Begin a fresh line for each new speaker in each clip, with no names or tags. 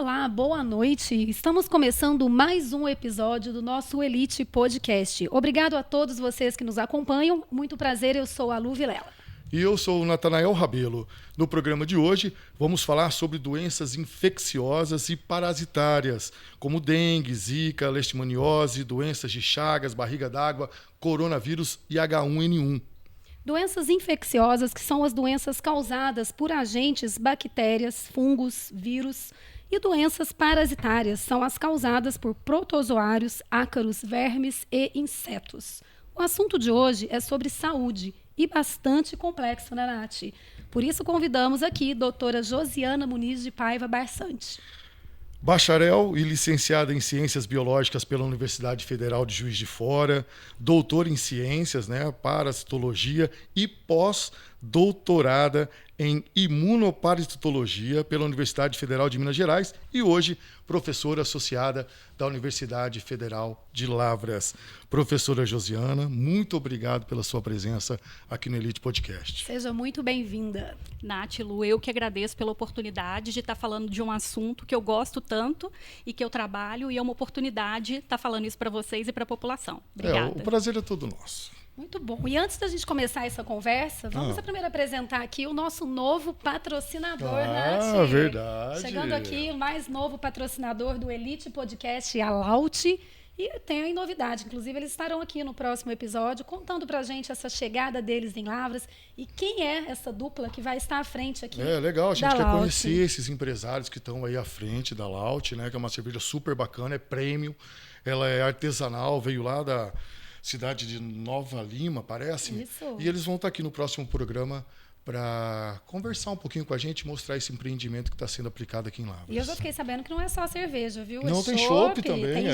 Olá, boa noite. Estamos começando mais um episódio do nosso Elite Podcast. Obrigado a todos vocês que nos acompanham. Muito prazer, eu sou a Lu Vilela.
E eu sou o Natanael Rabelo. No programa de hoje, vamos falar sobre doenças infecciosas e parasitárias, como dengue, zika, leishmaniose, doenças de Chagas, barriga d'água, coronavírus e H1N1.
Doenças infecciosas, que são as doenças causadas por agentes, bactérias, fungos, vírus, e doenças parasitárias, são as causadas por protozoários, ácaros, vermes e insetos. O assunto de hoje é sobre saúde e bastante complexo, né, Nath? Por isso convidamos aqui a doutora Josiana Muniz de Paiva Barsante.
Bacharel e licenciada em Ciências Biológicas pela Universidade Federal de Juiz de Fora, doutora em Ciências, Parasitologia e pós-doutorada em Imunoparasitologia pela Universidade Federal de Minas Gerais e hoje professora associada da Universidade Federal de Lavras. Professora Josiana, muito obrigado pela sua presença aqui no Elite Podcast.
Seja muito bem-vinda.
Nath, Lu, eu que agradeço pela oportunidade de estar falando de um assunto que eu gosto tanto e que eu trabalho, e é uma oportunidade estar falando isso para vocês e para a população. Obrigada.
O prazer é todo nosso.
Muito bom. E antes da gente começar essa conversa, vamos primeiro apresentar aqui o nosso novo patrocinador, Nath.
Verdade.
Chegando aqui, o mais novo patrocinador do Elite Podcast, a Laut. E tem novidade, inclusive eles estarão aqui no próximo episódio contando pra gente essa chegada deles em Lavras e quem é essa dupla que vai estar à frente aqui.
É legal, a gente quer
Laut.
conhecer esses empresários que estão aí à frente da Laut, que é uma cerveja super bacana, é premium, ela é artesanal, veio lá da cidade de Nova Lima, parece.
Isso.
E eles vão estar aqui no próximo programa para conversar um pouquinho com a gente, mostrar esse empreendimento que está sendo aplicado aqui em Lavras.
E eu já fiquei sabendo que não é só cerveja, viu?
Não, tem chopp também,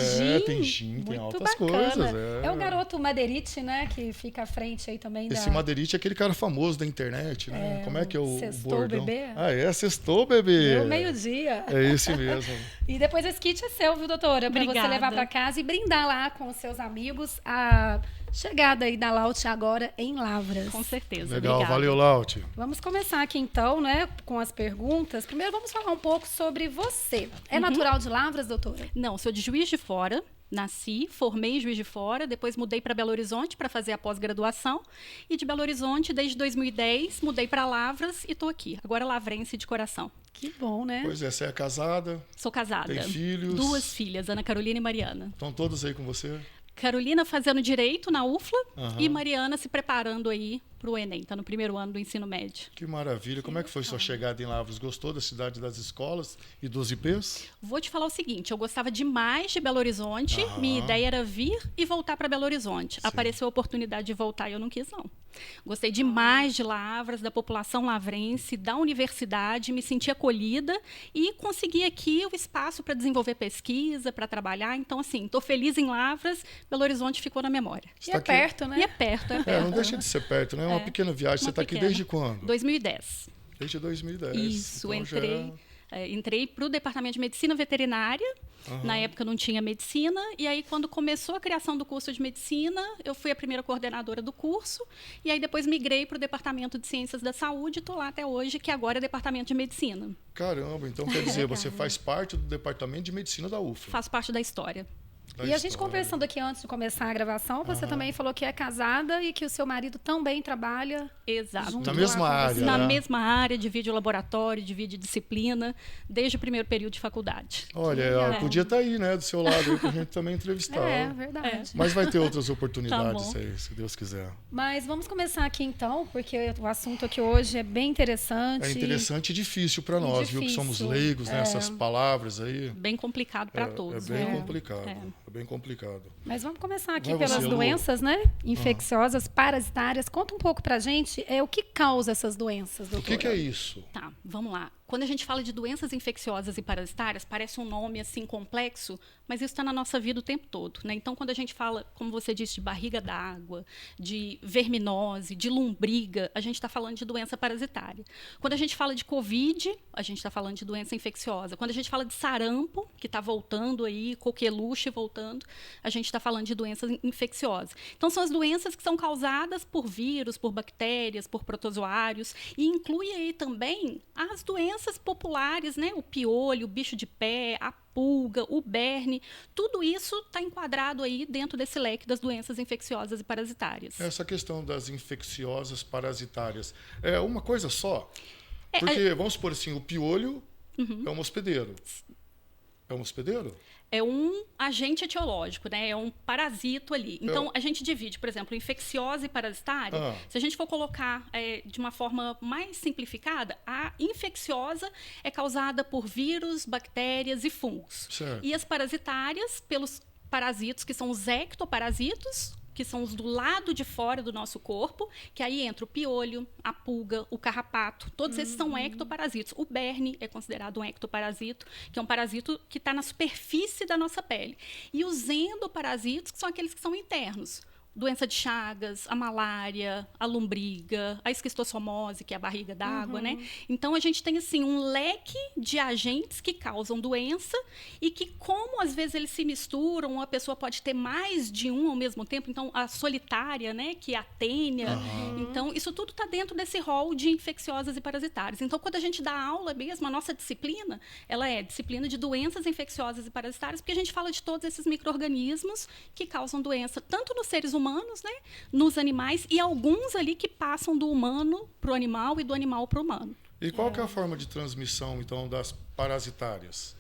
tem gin, tem altas coisas.
É o garoto Madeirite, né, que fica à frente aí também.
Esse Madeirite é aquele cara famoso da internet, né? Como é que é o
Sextou
bordão?
Bebê?
Sextou Bebê.
Deu meio-dia.
É esse mesmo.
E depois esse kit é seu, viu, doutora? Para você levar para casa e brindar lá com os seus amigos a chegada aí da Laut agora em Lavras.
Com certeza.
Legal,
obrigada.
Valeu, Laut.
Vamos começar aqui então, né, com as perguntas. Primeiro vamos falar um pouco sobre você. É natural de Lavras, doutora?
Não, sou de Juiz de Fora. Nasci, formei em Juiz de Fora, depois mudei para Belo Horizonte para fazer a pós-graduação e de Belo Horizonte, desde 2010, mudei para Lavras e estou aqui. Agora lavrense de coração.
Que bom, né?
Pois é, você é casada?
Sou casada.
Tem filhos?
2 filhas, Ana Carolina e Mariana.
Estão todos aí com você?
Carolina fazendo Direito na UFLA e Mariana se preparando aí para o Enem. Está no primeiro ano do ensino médio.
Que maravilha. Como é que foi sua chegada em Lavras? Gostou da cidade das escolas e dos IPs?
Vou te falar o seguinte, eu gostava demais de Belo Horizonte, minha ideia era vir e voltar para Belo Horizonte.
Sim.
Apareceu a oportunidade de voltar e eu não quis, não. Gostei demais de Lavras, da população lavrense, da universidade, me senti acolhida e consegui aqui o espaço para desenvolver pesquisa, para trabalhar. Então, assim, estou feliz em Lavras, Belo Horizonte ficou na memória.
E é perto, né?
E é perto, é perto.
Não deixa de ser perto, né? É uma pequena viagem. Você está aqui desde quando?
2010.
Desde 2010.
Isso,
então
entrei para o Departamento de Medicina Veterinária. Na época não tinha medicina. E aí, quando começou a criação do curso de medicina, eu fui a primeira coordenadora do curso. E aí, depois migrei para o Departamento de Ciências da Saúde. Estou lá até hoje, que agora é Departamento de Medicina.
Caramba, então quer dizer, você faz parte do Departamento de Medicina da UFLA.
Faço parte da história.
E a gente conversando aqui antes de começar a gravação, você também falou que é casada e que o seu marido também trabalha.
Exato.
Na mesma área.
Na
né?
mesma área, divide o laboratório, divide disciplina, desde o primeiro período de faculdade.
Olha, ela podia estar aí, né, do seu lado, aí, para a gente também entrevistar.
É, verdade.
Mas vai ter outras oportunidades
Tá
aí, se Deus quiser.
Mas vamos começar aqui então, porque o assunto aqui hoje é bem interessante.
É interessante e difícil para nós, viu, que somos leigos, né, essas palavras aí.
Bem complicado para todos.
É bem complicado. É bem complicado.
Mas vamos começar aqui
Vai
pelas
você,
doenças, né? Infecciosas, parasitárias. Conta um pouco pra gente o que causa essas doenças,
O
doutora.
que é isso?
Tá, vamos lá. Quando a gente fala de doenças infecciosas e parasitárias, parece um nome assim complexo, mas isso está na nossa vida o tempo todo, né? Então, quando a gente fala, como você disse, de barriga d'água, de verminose, de lombriga, a gente está falando de doença parasitária. Quando a gente fala de Covid, a gente está falando de doença infecciosa. Quando a gente fala de sarampo, que está voltando aí, coqueluche voltando, a gente está falando de doença infecciosa. Então, são as doenças que são causadas por vírus, por bactérias, por protozoários, e inclui aí também as doenças doenças populares, né? O piolho, o bicho de pé, a pulga, o berne, tudo isso está enquadrado aí dentro desse leque das doenças infecciosas e parasitárias.
Essa questão das infecciosas parasitárias é uma coisa só? Porque, vamos supor assim, o piolho é um hospedeiro. É um hospedeiro?
É um agente etiológico, né? É um parasito ali. Então, a gente divide, por exemplo, infecciosa e parasitária. Se a gente for colocar de uma forma mais simplificada, a infecciosa é causada por vírus, bactérias e fungos.
Certo.
E as parasitárias, pelos parasitos, que são os ectoparasitos, que são os do lado de fora do nosso corpo, que aí entra o piolho, a pulga, o carrapato. Todos esses são ectoparasitos. O berne é considerado um ectoparasito, que é um parasito que está na superfície da nossa pele. E os endoparasitos, que são aqueles que são internos. Doença de Chagas, a malária, a lombriga, a esquistossomose, que é a barriga d'água, né? Então, a gente tem, assim, um leque de agentes que causam doença e que, como às vezes eles se misturam, a pessoa pode ter mais de um ao mesmo tempo. Então, a solitária, né? Que é a tênia. Então, isso tudo está dentro desse rol de infecciosas e parasitárias. Então, quando a gente dá aula mesmo, a nossa disciplina, ela é disciplina de doenças infecciosas e parasitárias, porque a gente fala de todos esses micro-organismos que causam doença, tanto nos seres humanos, né, nos animais, e alguns ali que passam do humano para o animal e do animal para o humano.
E qual que é a forma de transmissão, então, das parasitárias?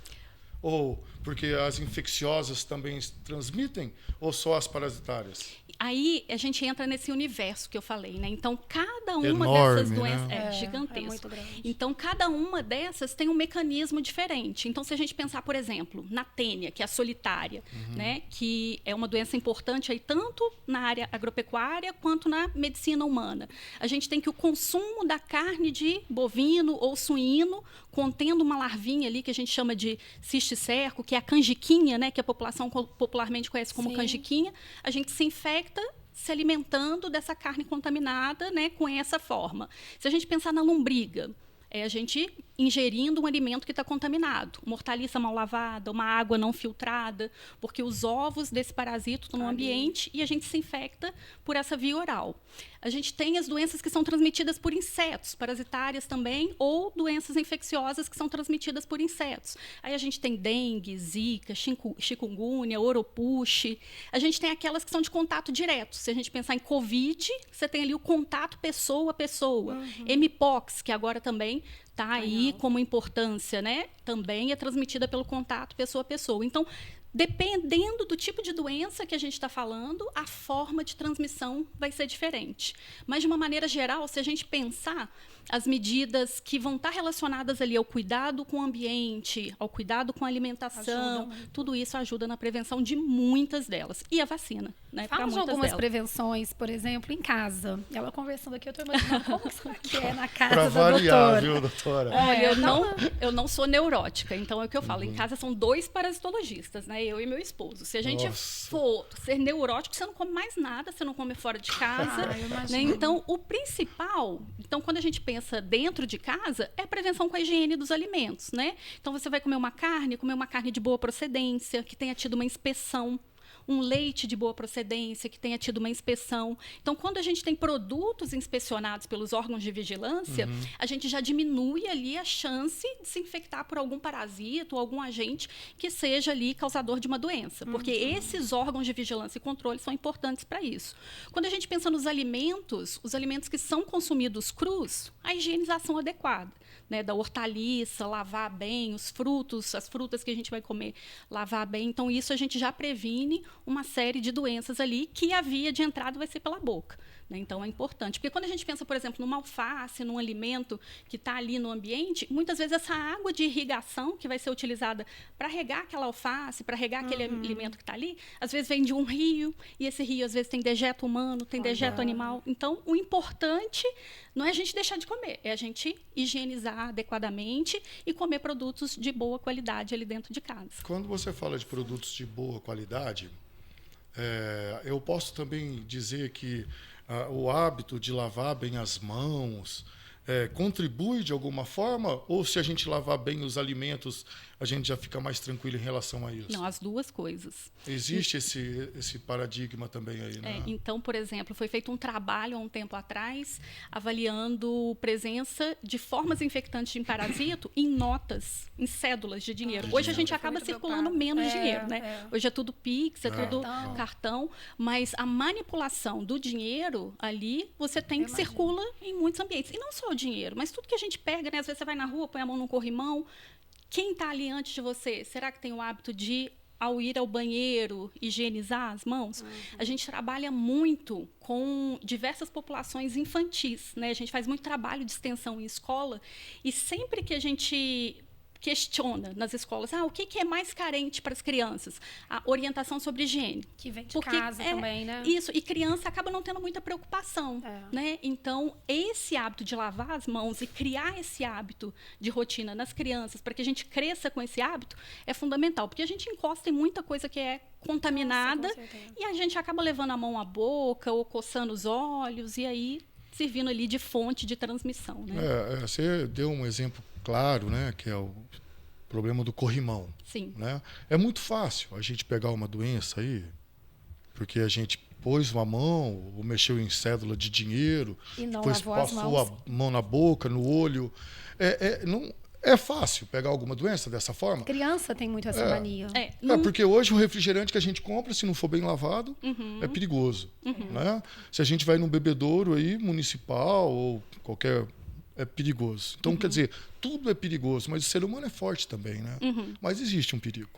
Ou porque as infecciosas também transmitem, ou só as parasitárias?
Aí a gente entra nesse universo que eu falei, né? Então, cada uma
Enorme,
dessas doenças
né?
é gigantesco.
É muito grande.
Então, cada uma dessas tem um mecanismo diferente. Então, se a gente pensar, por exemplo, na tênia, que é a solitária, né? Que é uma doença importante aí tanto na área agropecuária quanto na medicina humana. A gente tem que o consumo da carne de bovino ou suíno contendo uma larvinha ali que a gente chama de cisticerco, que é a canjiquinha, né? Que a população popularmente conhece como canjiquinha. A gente se infecta se alimentando dessa carne contaminada, né, com essa forma. Se a gente pensar na lombriga, é a gente ingerindo um alimento que está contaminado, uma hortaliça mal lavada, uma água não filtrada, porque os ovos desse parasito estão no ambiente e a gente se infecta por essa via oral. A gente tem as doenças que são transmitidas por insetos, parasitárias também, ou doenças infecciosas que são transmitidas por insetos. Aí a gente tem dengue, zika, chikungunya, oropouche. A gente tem aquelas que são de contato direto. Se a gente pensar em Covid, você tem ali o contato pessoa a pessoa. Mpox, que agora também está aí como importância, né? Também é transmitida pelo contato pessoa a pessoa. Então, dependendo do tipo de doença que a gente está falando, a forma de transmissão vai ser diferente. Mas, de uma maneira geral, se a gente pensar as medidas que vão estar relacionadas ali ao cuidado com o ambiente, ao cuidado com a alimentação, tudo isso ajuda na prevenção de muitas delas. E a vacina, né?
Fala de algumas prevenções, por exemplo, em casa. Ela conversando aqui, eu estou imaginando como será que é na casa da
variar,
doutora.
viu, doutora?
Olha, eu não sou neurótica, então é o que eu falo. Em casa são 2 parasitologistas, né? Eu e meu esposo. Se a gente for ser neurótico, você não come mais nada, você não come fora de casa. Né? Então, o principal, quando a gente pensa dentro de casa, é a prevenção com a higiene dos alimentos, né? Então, você vai comer uma carne de boa procedência, que tenha tido uma inspeção. Um leite de boa procedência, que tenha tido uma inspeção. Então, quando a gente tem produtos inspecionados pelos órgãos de vigilância, a gente já diminui ali a chance de se infectar por algum parasito ou algum agente que seja ali causador de uma doença. Porque esses órgãos de vigilância e controle são importantes para isso. Quando a gente pensa nos alimentos, os alimentos que são consumidos crus, a higienização adequada. Né, da hortaliça, lavar bem, os frutos, as frutas que a gente vai comer, lavar bem. Então, isso a gente já previne uma série de doenças ali que a via de entrada vai ser pela boca. Né? Então, é importante. Porque quando a gente pensa, por exemplo, numa alface, num alimento que está ali no ambiente, muitas vezes essa água de irrigação que vai ser utilizada para regar aquela alface, para regar aquele alimento que está ali, às vezes vem de um rio, e esse rio às vezes tem dejeto humano, tem dejeto animal. Então, o importante não é a gente deixar de comer, é a gente higienizar adequadamente e comer produtos de boa qualidade ali dentro de casa.
Quando você fala de produtos de boa qualidade, eu posso também dizer que o hábito de lavar bem as mãos contribui de alguma forma? Ou se a gente lavar bem os alimentos, a gente já fica mais tranquilo em relação a isso?
Não, as duas coisas.
Existe esse paradigma também aí, né?
Então, por exemplo, foi feito um trabalho há um tempo atrás avaliando presença de formas infectantes de parasito em notas, em cédulas de dinheiro. Hoje a gente acaba circulando menos dinheiro, né? Hoje é tudo Pix, é tudo cartão, mas a manipulação do dinheiro ali, você tem que circula em muitos ambientes. E não só o dinheiro, mas tudo que a gente pega, né? Às vezes você vai na rua, põe a mão num corrimão. Quem está ali antes de você, será que tem o hábito de, ao ir ao banheiro, higienizar as mãos? A gente trabalha muito com diversas populações infantis, né? A gente faz muito trabalho de extensão em escola e sempre que a gente questiona nas escolas, o que é mais carente para as crianças? A orientação sobre higiene.
Que vem de casa também, né?
Isso, e criança acaba não tendo muita preocupação, né? Então, esse hábito de lavar as mãos e criar esse hábito de rotina nas crianças, para que a gente cresça com esse hábito, é fundamental, porque a gente encosta em muita coisa que é contaminada e a gente acaba levando a mão à boca ou coçando os olhos e aí servindo ali de fonte de transmissão, né?
Você deu um exemplo claro, né, que é o problema do corrimão.
Sim.
Né? É muito fácil a gente pegar uma doença aí, porque a gente pôs uma mão ou mexeu em cédula de dinheiro,
e não
depois passou a mão na boca, no olho. Não é fácil pegar alguma doença dessa forma.
Criança tem muito essa mania.
Porque hoje o refrigerante que a gente compra, se não for bem lavado, é perigoso. Né? Se a gente vai num bebedouro aí, municipal ou qualquer... é perigoso. Então, quer dizer, tudo é perigoso, mas o ser humano é forte também, né? Mas existe um perigo.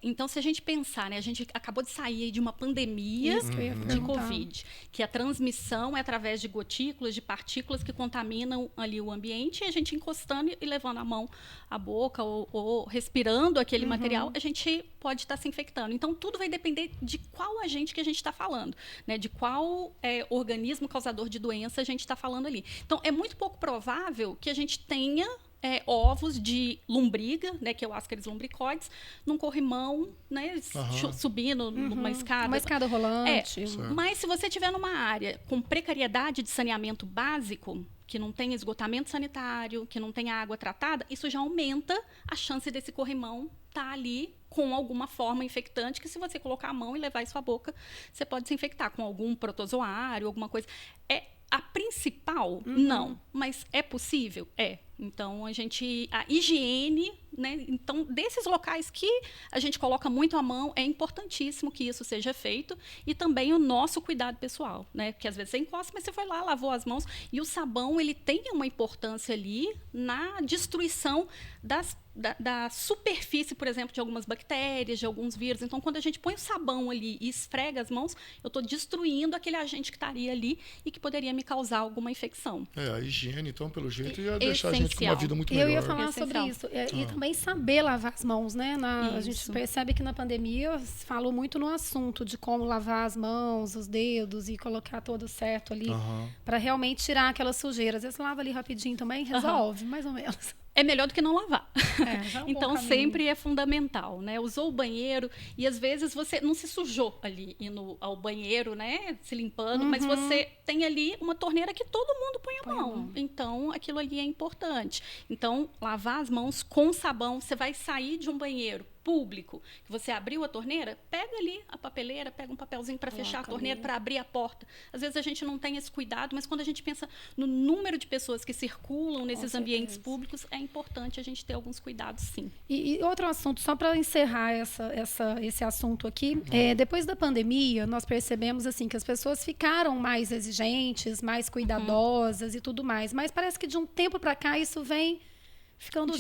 Então, se a gente pensar, né, a gente acabou de sair de uma pandemia de Covid, que a transmissão é através de gotículas, de partículas que contaminam ali o ambiente, e a gente encostando e levando a mão à boca ou respirando aquele material, a gente pode estar se infectando. Então, tudo vai depender de qual agente que a gente está falando, né? De qual organismo causador de doença a gente está falando ali. Então, é muito pouco provável que a gente tenha ovos de lombriga, né, que é o Ascaris lumbricoides, num corrimão, né, subindo numa escada.
Uma escada rolante.
Mas se você estiver numa área com precariedade de saneamento básico, que não tem esgotamento sanitário, que não tem água tratada, isso já aumenta a chance desse corrimão estar ali com alguma forma infectante, que se você colocar a mão e levar isso à boca, você pode se infectar com algum protozoário, alguma coisa. A principal, não, mas é possível? Então, a higiene, né? Então, desses locais que a gente coloca muito a mão, é importantíssimo que isso seja feito e também o nosso cuidado pessoal, né? Porque às vezes você encosta, mas você foi lá, lavou as mãos e o sabão, ele tem uma importância ali na destruição da superfície, por exemplo, de algumas bactérias, de alguns vírus. Então, quando a gente põe o sabão ali e esfrega as mãos, eu estou destruindo aquele agente que estaria ali e que poderia me causar alguma infecção.
A higiene, então, pelo jeito, ia deixar a gente com uma vida muito melhor.
Eu ia falar sobre isso. E também saber lavar as mãos, né? A gente percebe que na pandemia falou muito no assunto de como lavar as mãos, os dedos e colocar tudo certo ali para realmente tirar aquela sujeira. Às vezes lava ali rapidinho também, resolve, mais ou menos.
É melhor do que não lavar. Então, sempre é fundamental, né? Usou o banheiro e, às vezes, você não se sujou ali indo ao banheiro, né? Se limpando, mas você tem ali uma torneira que todo mundo põe a mão. Então, aquilo ali é importante. Então, lavar as mãos com sabão. Você vai sair de um banheiro público, que você abriu a torneira, pega ali a papeleira, pega um papelzinho para fechar a torneira, para abrir a porta. Às vezes a gente não tem esse cuidado, mas quando a gente pensa no número de pessoas que circulam nesses ambientes públicos, é importante a gente ter alguns cuidados, sim.
E outro assunto, só para encerrar esse assunto aqui, depois da pandemia, nós percebemos assim que as pessoas ficaram mais exigentes, mais cuidadosas e tudo mais, mas parece que de um tempo para cá isso vem ficando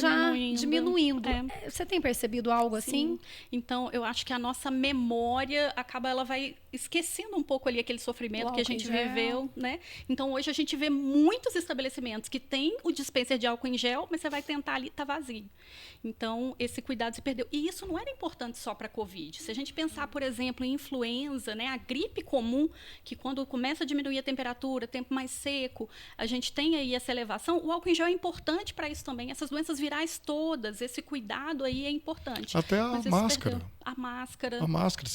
diminuindo. Você tem percebido algo assim?
Então, eu acho que a nossa memória ela vai esquecendo um pouco ali aquele sofrimento que a gente viveu, né? Então, hoje a gente vê muitos estabelecimentos que têm o dispenser de álcool em gel, mas você vai tentar ali, tá vazio. Então, esse cuidado se perdeu. E isso não era importante só para a Covid. Se a gente pensar, por exemplo, em influenza, né? A gripe comum, que quando começa a diminuir a temperatura, tempo mais seco, a gente tem aí essa elevação, o álcool em gel é importante para isso também. Essas doenças virais todas, esse cuidado aí é importante.
Até a máscara.
A máscara.
A máscara.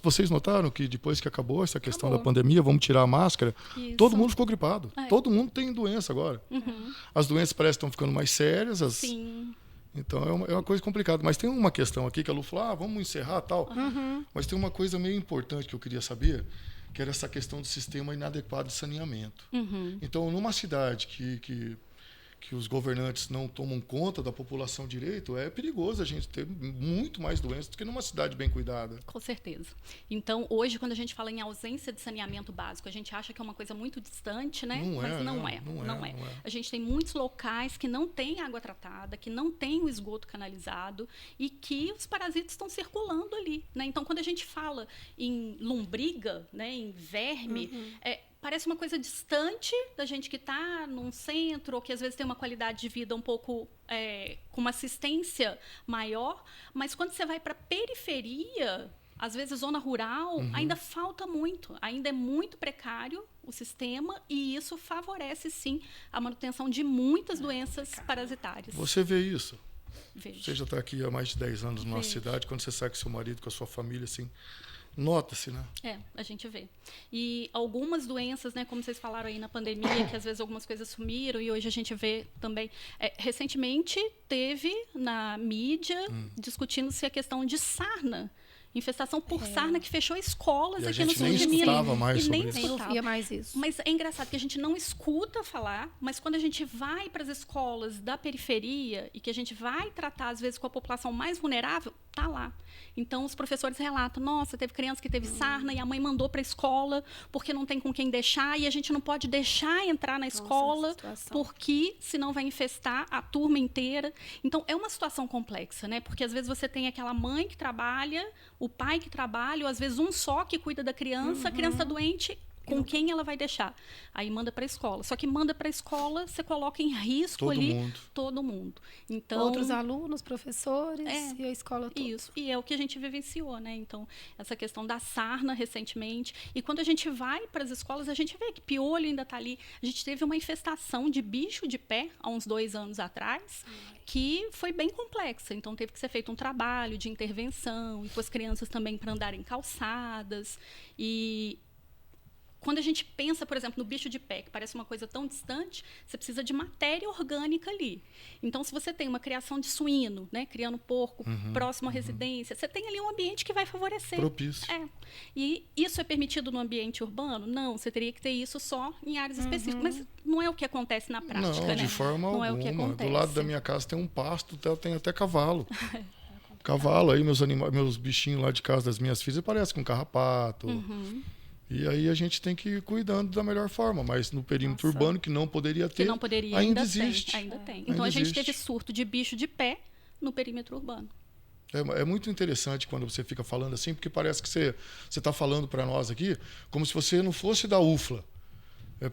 Vocês notaram que depois que acabou essa questão da pandemia, vamos tirar a máscara, todo mundo ficou gripado. Todo mundo tem doença agora. As doenças parecem que estão ficando mais sérias.
Sim.
Então é uma coisa complicada. Mas tem uma questão aqui que a Lu falou, vamos encerrar tal. Mas tem uma coisa meio importante que eu queria saber, que era essa questão do sistema inadequado de saneamento. Então, numa cidade que os governantes não tomam conta da população direito, é perigoso a gente ter muito mais doenças do que numa cidade bem cuidada.
Com certeza. Então, hoje, quando a gente fala em ausência de saneamento básico, a gente acha que é uma coisa muito distante, né? Mas não é. A gente tem muitos locais que não têm água tratada, que não têm o esgoto canalizado e que os parasitas estão circulando ali, né? Então, quando a gente fala em lombriga, né, em verme, parece uma coisa distante da gente que está num centro ou que às vezes tem uma qualidade de vida um pouco com uma assistência maior, mas quando você vai para a periferia, às vezes zona rural, ainda falta muito, ainda é muito precário o sistema e isso favorece sim a manutenção de muitas doenças parasitárias.
Você vê isso?
Vejo.
Você já está aqui há mais de 10 anos numa cidade, quando você sai com seu marido, com a sua família, assim, nota-se, né?
A gente vê. E algumas doenças, né, como vocês falaram aí na pandemia, que às vezes algumas coisas sumiram e hoje a gente vê também. Recentemente teve na mídia discutindo-se a questão de sarna. Infestação por sarna que fechou escolas aqui no sul de Minas.
Nem escutava mais sobre
isso. Nem ouvia mais isso.
Mas é engraçado que a gente não escuta falar, mas quando a gente vai para as escolas da periferia e que a gente vai tratar, às vezes, com a população mais vulnerável, tá lá. Então, os professores relatam, nossa, teve criança que teve sarna e a mãe mandou para a escola porque não tem com quem deixar e a gente não pode deixar entrar na escola porque senão vai infestar a turma inteira. Então, é uma situação complexa, né? Porque, às vezes, você tem aquela mãe que trabalha, o pai que trabalha, ou, às vezes, um só que cuida da criança, a criança está doente, com quem ela vai deixar? Aí manda para a escola. Só que manda para a escola, você coloca em risco todo mundo. Então,
outros alunos, professores e a escola toda.
Isso. E é o que a gente vivenciou, né? Então, essa questão da sarna recentemente. E quando a gente vai para as escolas, a gente vê que piolho ainda está ali. A gente teve uma infestação de bicho de pé há uns 2 anos atrás, que foi bem complexa. Então, teve que ser feito um trabalho de intervenção, e com as crianças também para andarem calçadas. E quando a gente pensa, por exemplo, no bicho de pé, que parece uma coisa tão distante, você precisa de matéria orgânica ali. Então, se você tem uma criação de suíno, né, criando porco próximo à residência, você tem ali um ambiente que vai favorecer.
Propício.
E isso é permitido no ambiente urbano? Não, você teria que ter isso só em áreas específicas. Mas não é o que acontece na prática,
não,
né?
De forma alguma.
É o que acontece.
Do lado da minha casa tem um pasto, tem até cavalo. Cavalo aí, meus bichinhos lá de casa das minhas filhas parecem com carrapato. E aí a gente tem que ir cuidando da melhor forma, mas no perímetro urbano, que não poderia ter, ainda existe.
Ainda tem. Então, a gente teve surto de bicho de pé no perímetro urbano.
É muito interessante quando você fica falando assim, porque parece que você está falando para nós aqui como se você não fosse da UFLA.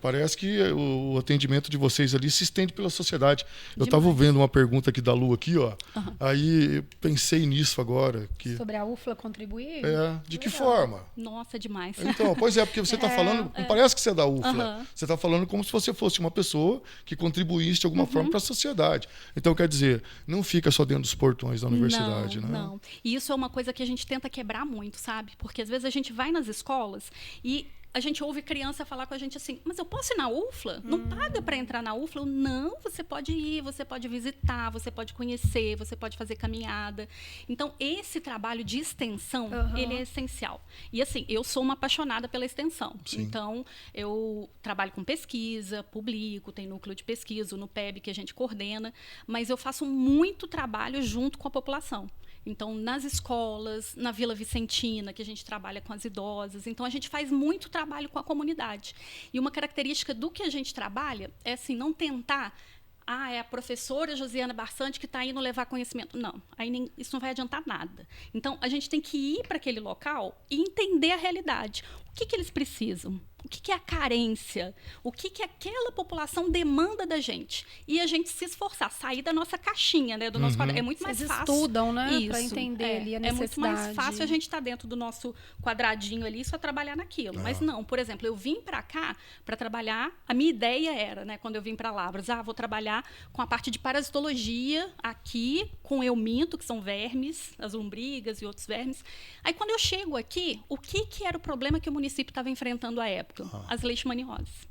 Parece que o atendimento de vocês ali se estende pela sociedade. Eu estava vendo uma pergunta aqui da Lu aqui, ó. Aí pensei nisso agora.
Sobre a UFLA contribuir?
De que forma?
Nossa, demais.
Então, pois porque você está falando, não parece que você é da UFLA. Você está falando como se você fosse uma pessoa que contribuísse de alguma forma para a sociedade. Então, quer dizer, não fica só dentro dos portões da universidade, né?
Não. E isso é uma coisa que a gente tenta quebrar muito, sabe? Porque às vezes a gente vai nas escolas e a gente ouve criança falar com a gente assim, mas eu posso ir na UFLA? Não paga para entrar na UFLA? Não, você pode ir, você pode visitar, você pode conhecer, você pode fazer caminhada. Então, esse trabalho de extensão, ele é essencial. E assim, eu sou uma apaixonada pela extensão.
Sim.
Então, eu trabalho com pesquisa, publico, tem núcleo de pesquisa, no PEB que a gente coordena, mas eu faço muito trabalho junto com a população. Então, nas escolas, na Vila Vicentina, que a gente trabalha com as idosas. Então, a gente faz muito trabalho com a comunidade. E uma característica do que a gente trabalha é, assim, não tentar... é a professora Josiana Barsante que está indo levar conhecimento. Não, aí isso não vai adiantar nada. Então, a gente tem que ir para aquele local e entender a realidade. O que eles precisam? O que é a carência? O que aquela população demanda da gente? E a gente se esforçar, sair da nossa caixinha, né? Do nosso quadro. É muito mais
Vocês
fácil.
Estudam, né? Para entender ali a necessidade.
É muito mais fácil a gente estar dentro do nosso quadradinho ali e só trabalhar naquilo. Mas não, por exemplo, eu vim para cá para trabalhar. A minha ideia era, né? Quando eu vim para Lavras, vou trabalhar com a parte de parasitologia aqui, com euminto, que são vermes, as lombrigas e outros vermes. Aí, quando eu chego aqui, o que era o problema que o município estava enfrentando à época? As leishmanioses.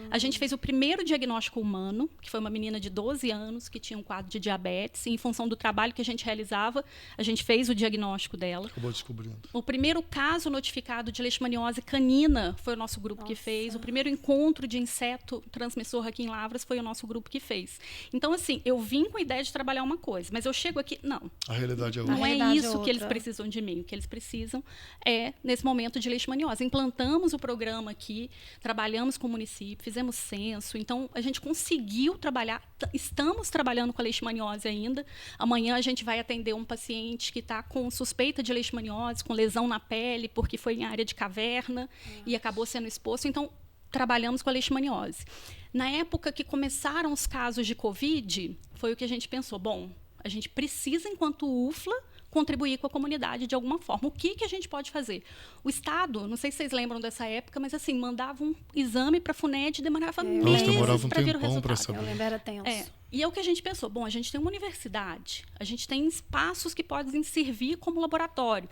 A gente fez o primeiro diagnóstico humano, que foi uma menina de 12 anos que tinha um quadro de diabetes. E, em função do trabalho que a gente realizava, a gente fez o diagnóstico dela.
Acabou descobrindo.
O primeiro caso notificado de leishmaniose canina foi o nosso grupo que fez. O primeiro encontro de inseto transmissor aqui em Lavras foi o nosso grupo que fez. Então, assim, eu vim com a ideia de trabalhar uma coisa, mas eu chego aqui, não.
A realidade é outra.
Não é isso que eles precisam de mim. O que eles precisam é, nesse momento, de leishmaniose. Implantamos o programa aqui, trabalhamos com o município, fizemos censo. Então, a gente conseguiu trabalhar, estamos trabalhando com a leishmaniose ainda. Amanhã a gente vai atender um paciente que está com suspeita de leishmaniose, com lesão na pele, porque foi em área de caverna e acabou sendo exposto. Então, trabalhamos com a leishmaniose. Na época que começaram os casos de Covid, foi o que a gente pensou, bom, a gente precisa, enquanto UFLA, contribuir com a comunidade de alguma forma. O que a gente pode fazer? O Estado, não sei se vocês lembram dessa época, mas assim, mandava um exame para a FUNED e demorava meses para vir o resultado.
Eu lembro, era tenso.
E é o que a gente pensou, bom, a gente tem uma universidade, a gente tem espaços que podem servir como laboratório.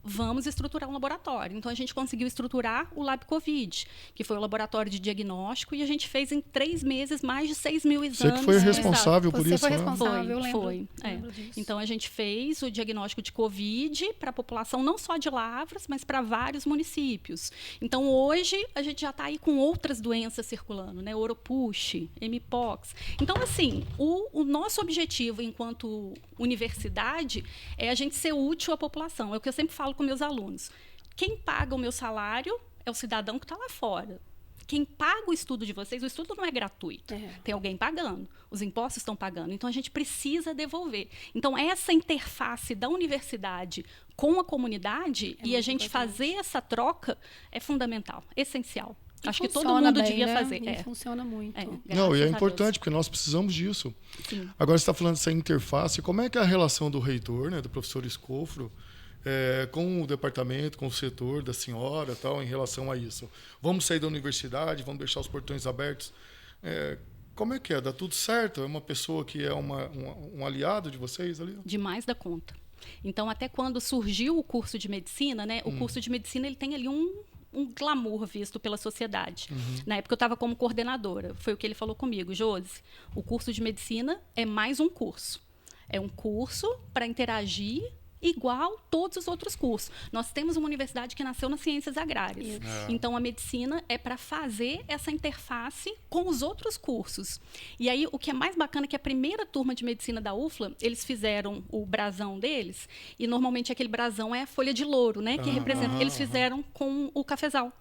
Vamos estruturar um laboratório. Então, a gente conseguiu estruturar o Lab Covid, que foi o laboratório de diagnóstico, e a gente fez em 3 meses mais de 6 mil exames.
Você que foi responsável por isso,
foi
né?
responsável,
Foi. Então, a gente fez o diagnóstico de Covid para a população, não só de Lavras, mas para vários municípios. Então, hoje, a gente já está aí com outras doenças circulando, né? Oropush, Mpox. Então, assim, o nosso objetivo enquanto universidade é a gente ser útil à população. É o que eu sempre falo com meus alunos. Quem paga o meu salário é o cidadão que está lá fora. Quem paga o estudo de vocês, o estudo não é gratuito. Tem alguém pagando. Os impostos estão pagando. Então, a gente precisa devolver. Então, essa interface da universidade com a comunidade e a gente fazer essa troca é fundamental, essencial.
E
acho que todo mundo
bem,
devia
né?
fazer.
E funciona muito.
Não, e é importante, porque nós precisamos disso.
Sim.
Agora, você está falando dessa interface. Como é que é a relação do reitor, né, do professor Escofro, com o departamento, com o setor da senhora, tal, em relação a isso? Vamos sair da universidade, vamos deixar os portões abertos. Como é que é? Dá tudo certo? É uma pessoa que é um aliado de vocês ali?
Demais da conta. Então, até quando surgiu o curso de medicina, né, o curso de medicina ele tem ali um glamour visto pela sociedade. Na época eu estava como coordenadora. Foi o que ele falou comigo, Josi. O curso de medicina é mais um curso. É um curso para interagir igual todos os outros cursos. Nós temos uma universidade que nasceu nas ciências agrárias. Então, a medicina é para fazer essa interface com os outros cursos. E aí, o que é mais bacana é que a primeira turma de medicina da UFLA, eles fizeram o brasão deles, e normalmente aquele brasão é a folha de louro, né? Que representa. Eles fizeram com o cafezal.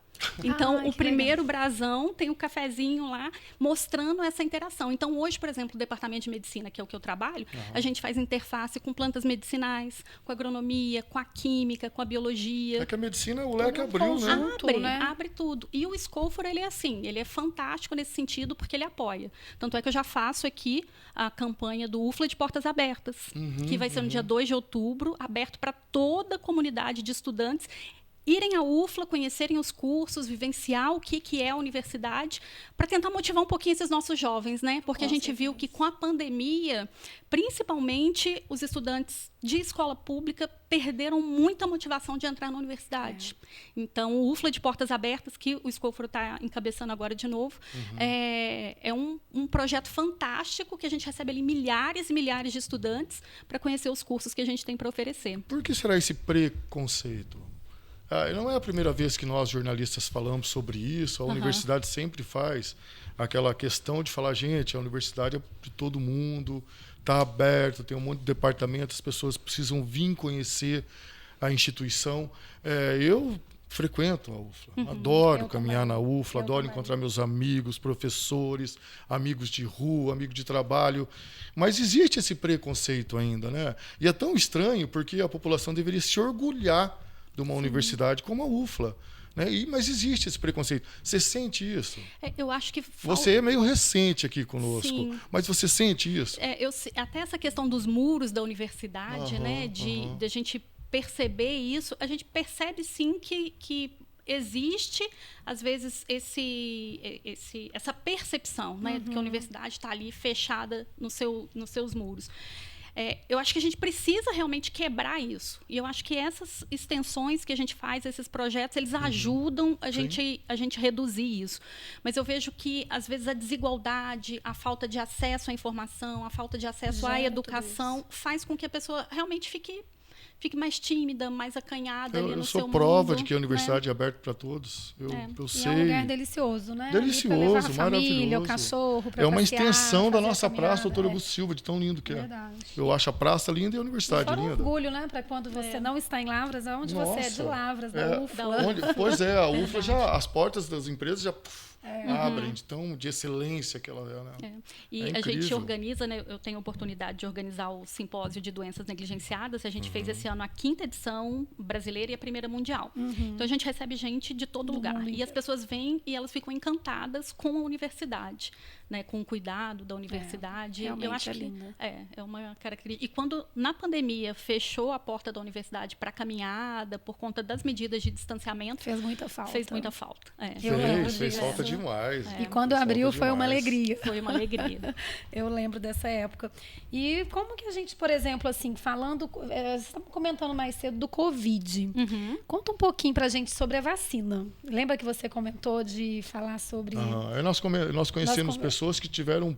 Então, o primeiro brasão tem o cafezinho lá, mostrando essa interação. Então, hoje, por exemplo, o departamento de medicina, que é o que eu trabalho, a gente faz interface com plantas medicinais, com agronomia, com a química, com a biologia.
É que a medicina, o leque abriu, né?
Abre tudo. E o Escoforo, ele é assim, ele é fantástico nesse sentido, porque ele apoia. Tanto é que eu já faço aqui a campanha do UFLA de Portas Abertas, que vai ser no dia 2 de outubro, aberto para toda a comunidade de estudantes irem à UFLA, conhecerem os cursos, vivenciar o que é a universidade, para tentar motivar um pouquinho esses nossos jovens, né? Porque a gente viu que com a pandemia, principalmente os estudantes de escola pública perderam muita motivação de entrar na universidade. Então, o UFLA de Portas Abertas, que o Escoforo está encabeçando agora de novo, é um projeto fantástico que a gente recebe ali milhares e milhares de estudantes para conhecer os cursos que a gente tem para oferecer.
Por que será esse preconceito? Não é a primeira vez que nós, jornalistas, falamos sobre isso. A universidade sempre faz aquela questão de falar, gente, a universidade é de todo mundo, está aberta, tem um monte de departamento, as pessoas precisam vir conhecer a instituição. Eu frequento a UFLA, adoro caminhar na UFLA, adoro encontrar meus amigos, professores, amigos de rua, amigos de trabalho. Mas existe esse preconceito ainda, né? E é tão estranho porque a população deveria se orgulhar de uma universidade como a UFLA. Né? Mas existe esse preconceito. Você sente isso?
Eu acho que
você é meio recente aqui conosco, mas você sente isso?
Até essa questão dos muros da universidade, né? De a gente perceber isso, a gente percebe sim que existe, às vezes, essa percepção, né? De que a universidade está ali fechada nos seus muros. Eu acho que a gente precisa realmente quebrar isso. E eu acho que essas extensões que a gente faz, esses projetos, eles ajudam a gente reduzir isso. Mas eu vejo que, às vezes, a desigualdade, a falta de acesso à informação, a falta de acesso à educação faz com que a pessoa realmente fique mais tímida, mais acanhada ali no seu mundo.
Eu sou prova de que a universidade é aberta para todos. Eu sei.
É um lugar delicioso, né?
Delicioso,
a família,
maravilhoso.
O cachorro, para
é uma
passear,
extensão da nossa
caminhada,
praça, Doutor Augusto Silva, de tão lindo que
Verdade.
é. Eu acho a praça linda e a universidade linda.
Um orgulho, né? Para quando você não está em Lavras, onde você é de Lavras, da UFLA.
Pois é, a UFLA já, as portas das empresas já abrem, então, de excelência que ela é, né?
E a gente organiza, né? Eu tenho a oportunidade de organizar o simpósio de doenças negligenciadas. A gente fez esse ano a 5ª edição brasileira e a 1ª mundial. Então a gente recebe gente de todo lugar. E as pessoas vêm e elas ficam encantadas com a universidade, né? Com o cuidado da universidade. Eu acho que é uma característica. E quando na pandemia fechou a porta da universidade para caminhada por conta das medidas de distanciamento,
fez muita falta.
Fez falta demais.
E quando abriu foi uma alegria.
Foi uma alegria.
Eu lembro dessa época. E como que a gente, por exemplo, assim, falando, vocês estavam comentando mais cedo do Covid. Conta um pouquinho pra gente sobre a vacina. Lembra que você comentou de falar sobre...
Nós conhecemos pessoas que tiveram,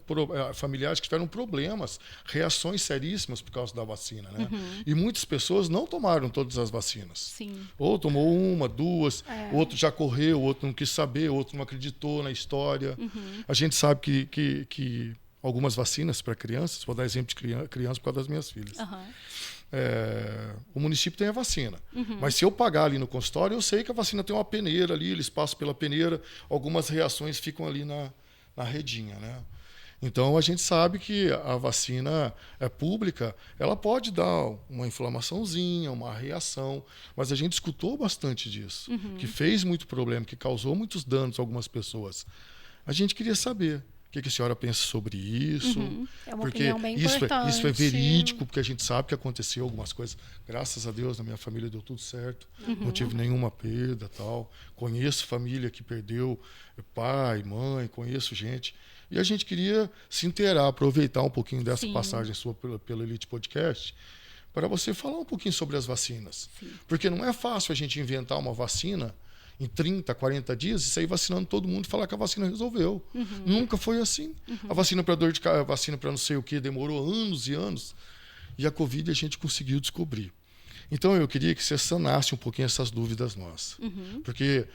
familiares que tiveram problemas, reações seríssimas por causa da vacina, né? E muitas pessoas não tomaram todas as vacinas.
Sim.
Ou tomou 1, 2, outro já correu, outro não quis saber, outro não acreditou na história. A gente sabe que algumas vacinas para crianças, vou dar exemplo de criança por causa das minhas filhas. O município tem a vacina. Mas se eu pagar ali no consultório, eu sei que a vacina tem uma peneira ali, eles passam pela peneira, algumas reações ficam ali na redinha, né? Então, a gente sabe que a vacina pública, ela pode dar uma inflamaçãozinha, uma reação, mas a gente escutou bastante disso, que fez muito problema, que causou muitos danos a algumas pessoas. A gente queria saber o que a senhora pensa sobre isso,
É uma
porque
opinião bem importante.
Isso é verídico, porque a gente sabe que aconteceu algumas coisas. Graças a Deus, na minha família deu tudo certo, não tive nenhuma perda, tal. Conheço família que perdeu pai, mãe, conheço gente. E a gente queria se inteirar, aproveitar um pouquinho dessa passagem sua pelo Elite Podcast, para você falar um pouquinho sobre as vacinas. Porque não é fácil a gente inventar uma vacina em 30, 40 dias e sair vacinando todo mundo e falar que a vacina resolveu. Nunca foi assim. A vacina para dor de cabeça, a vacina para não sei o que, demorou anos e anos. E a Covid a gente conseguiu descobrir. Então, eu queria que você sanasse um pouquinho essas dúvidas nossas. Porque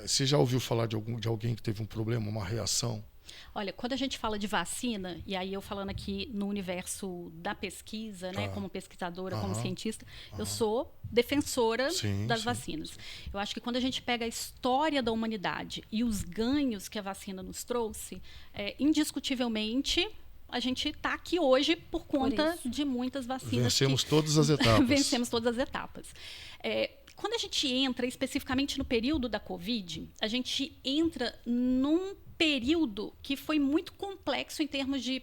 você já ouviu falar de alguém que teve um problema, uma reação?
Olha, quando a gente fala de vacina, e aí eu falando aqui no universo da pesquisa, né, como pesquisadora, como cientista, eu sou defensora das vacinas. Eu acho que quando a gente pega a história da humanidade e os ganhos que a vacina nos trouxe, indiscutivelmente a gente está aqui hoje por conta de muitas vacinas.
Vencemos todas as etapas.
Vencemos todas as etapas. Quando a gente entra especificamente no período da Covid, a gente entra num período que foi muito complexo em termos de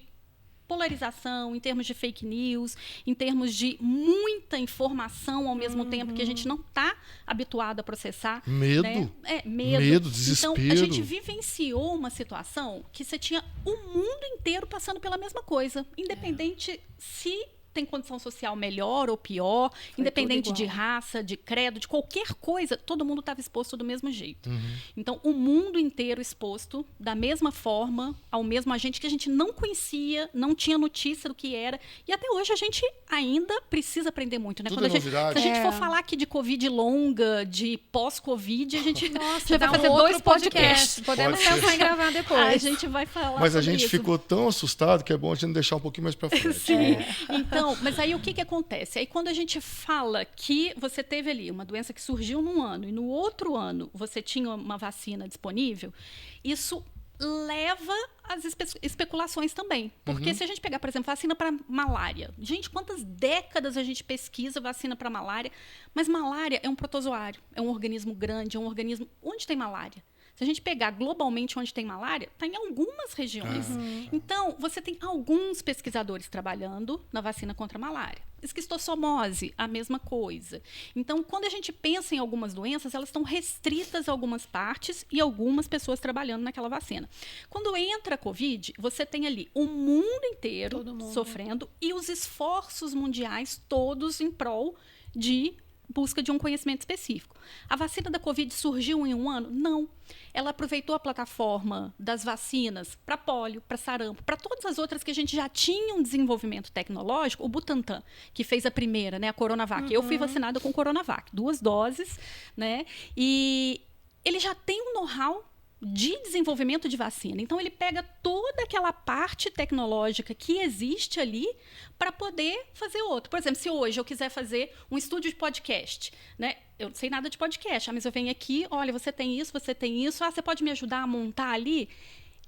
polarização, em termos de fake news, em termos de muita informação ao mesmo tempo que a gente não está habituado a processar.
Medo.
Né?
Medo, desespero.
Então, a gente vivenciou uma situação que você tinha o mundo inteiro passando pela mesma coisa, independente se tem condição social melhor ou pior, independente de raça, de credo, de qualquer coisa, todo mundo estava exposto do mesmo jeito. Então, o mundo inteiro exposto da mesma forma, ao mesmo agente que a gente não conhecia, não tinha notícia do que era, e até hoje a gente ainda precisa aprender muito, né?
Tudo
Se a gente for falar aqui de Covid longa, de pós-Covid, a gente já vai fazer
outro
2 podcasts.
Podemos pensar em gravar depois.
A gente vai falar
Mas a gente
isso.
ficou tão assustado que é bom a gente deixar um pouquinho mais para frente.
Sim. Então, mas aí o que acontece? Aí quando a gente fala que você teve ali uma doença que surgiu num ano e no outro ano você tinha uma vacina disponível, isso leva às especulações também. Porque se a gente pegar, por exemplo, vacina para malária. Gente, quantas décadas a gente pesquisa vacina para malária, mas malária é um protozoário, é um organismo grande, é um organismo... Onde tem malária? Se a gente pegar globalmente onde tem malária, está em algumas regiões. Então, você tem alguns pesquisadores trabalhando na vacina contra a malária. Esquistossomose, a mesma coisa. Então, quando a gente pensa em algumas doenças, elas estão restritas a algumas partes e algumas pessoas trabalhando naquela vacina. Quando entra a Covid, você tem ali o mundo inteiro sofrendo e os esforços mundiais todos em prol de busca de um conhecimento específico. A vacina da Covid surgiu em um ano? Não. Ela aproveitou a plataforma das vacinas para pólio, para sarampo, para todas as outras que a gente já tinha um desenvolvimento tecnológico. O Butantan, que fez a primeira, né, a Coronavac. Eu fui vacinada com Coronavac, 2 doses, né? E ele já tem um know-how de desenvolvimento de vacina. Então, ele pega toda aquela parte tecnológica que existe ali para poder fazer outro. Por exemplo, se hoje eu quiser fazer um estúdio de podcast, né? Eu não sei nada de podcast, mas eu venho aqui, olha, você tem isso, você pode me ajudar a montar ali?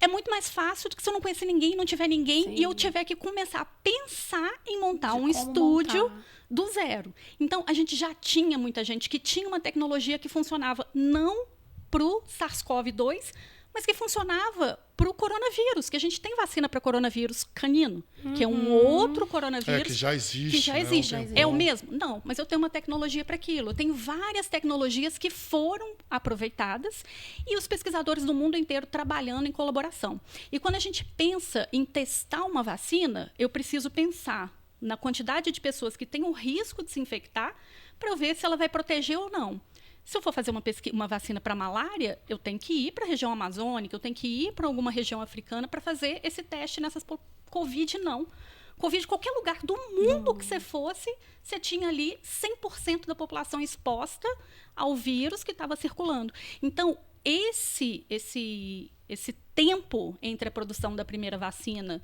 É muito mais fácil do que se eu não conhecer ninguém, não tiver ninguém, e eu tiver que começar a pensar em montar um estúdio do zero. Então, a gente já tinha muita gente que tinha uma tecnologia que funcionava não para o SARS-CoV-2, mas que funcionava para o coronavírus, que a gente tem vacina para coronavírus canino, que é um outro coronavírus.
Que já existe.
É o mesmo? Não, mas eu tenho uma tecnologia para aquilo. Eu tenho várias tecnologias que foram aproveitadas e os pesquisadores do mundo inteiro trabalhando em colaboração. E quando a gente pensa em testar uma vacina, eu preciso pensar na quantidade de pessoas que têm o risco de se infectar para eu ver se ela vai proteger ou não. Se eu for fazer uma vacina para malária, eu tenho que ir para a região amazônica, eu tenho que ir para alguma região africana para fazer esse teste nessas Covid, não. Covid, qualquer lugar do mundo que você fosse, você tinha ali 100% da população exposta ao vírus que estava circulando. Então, esse tempo entre a produção da primeira vacina,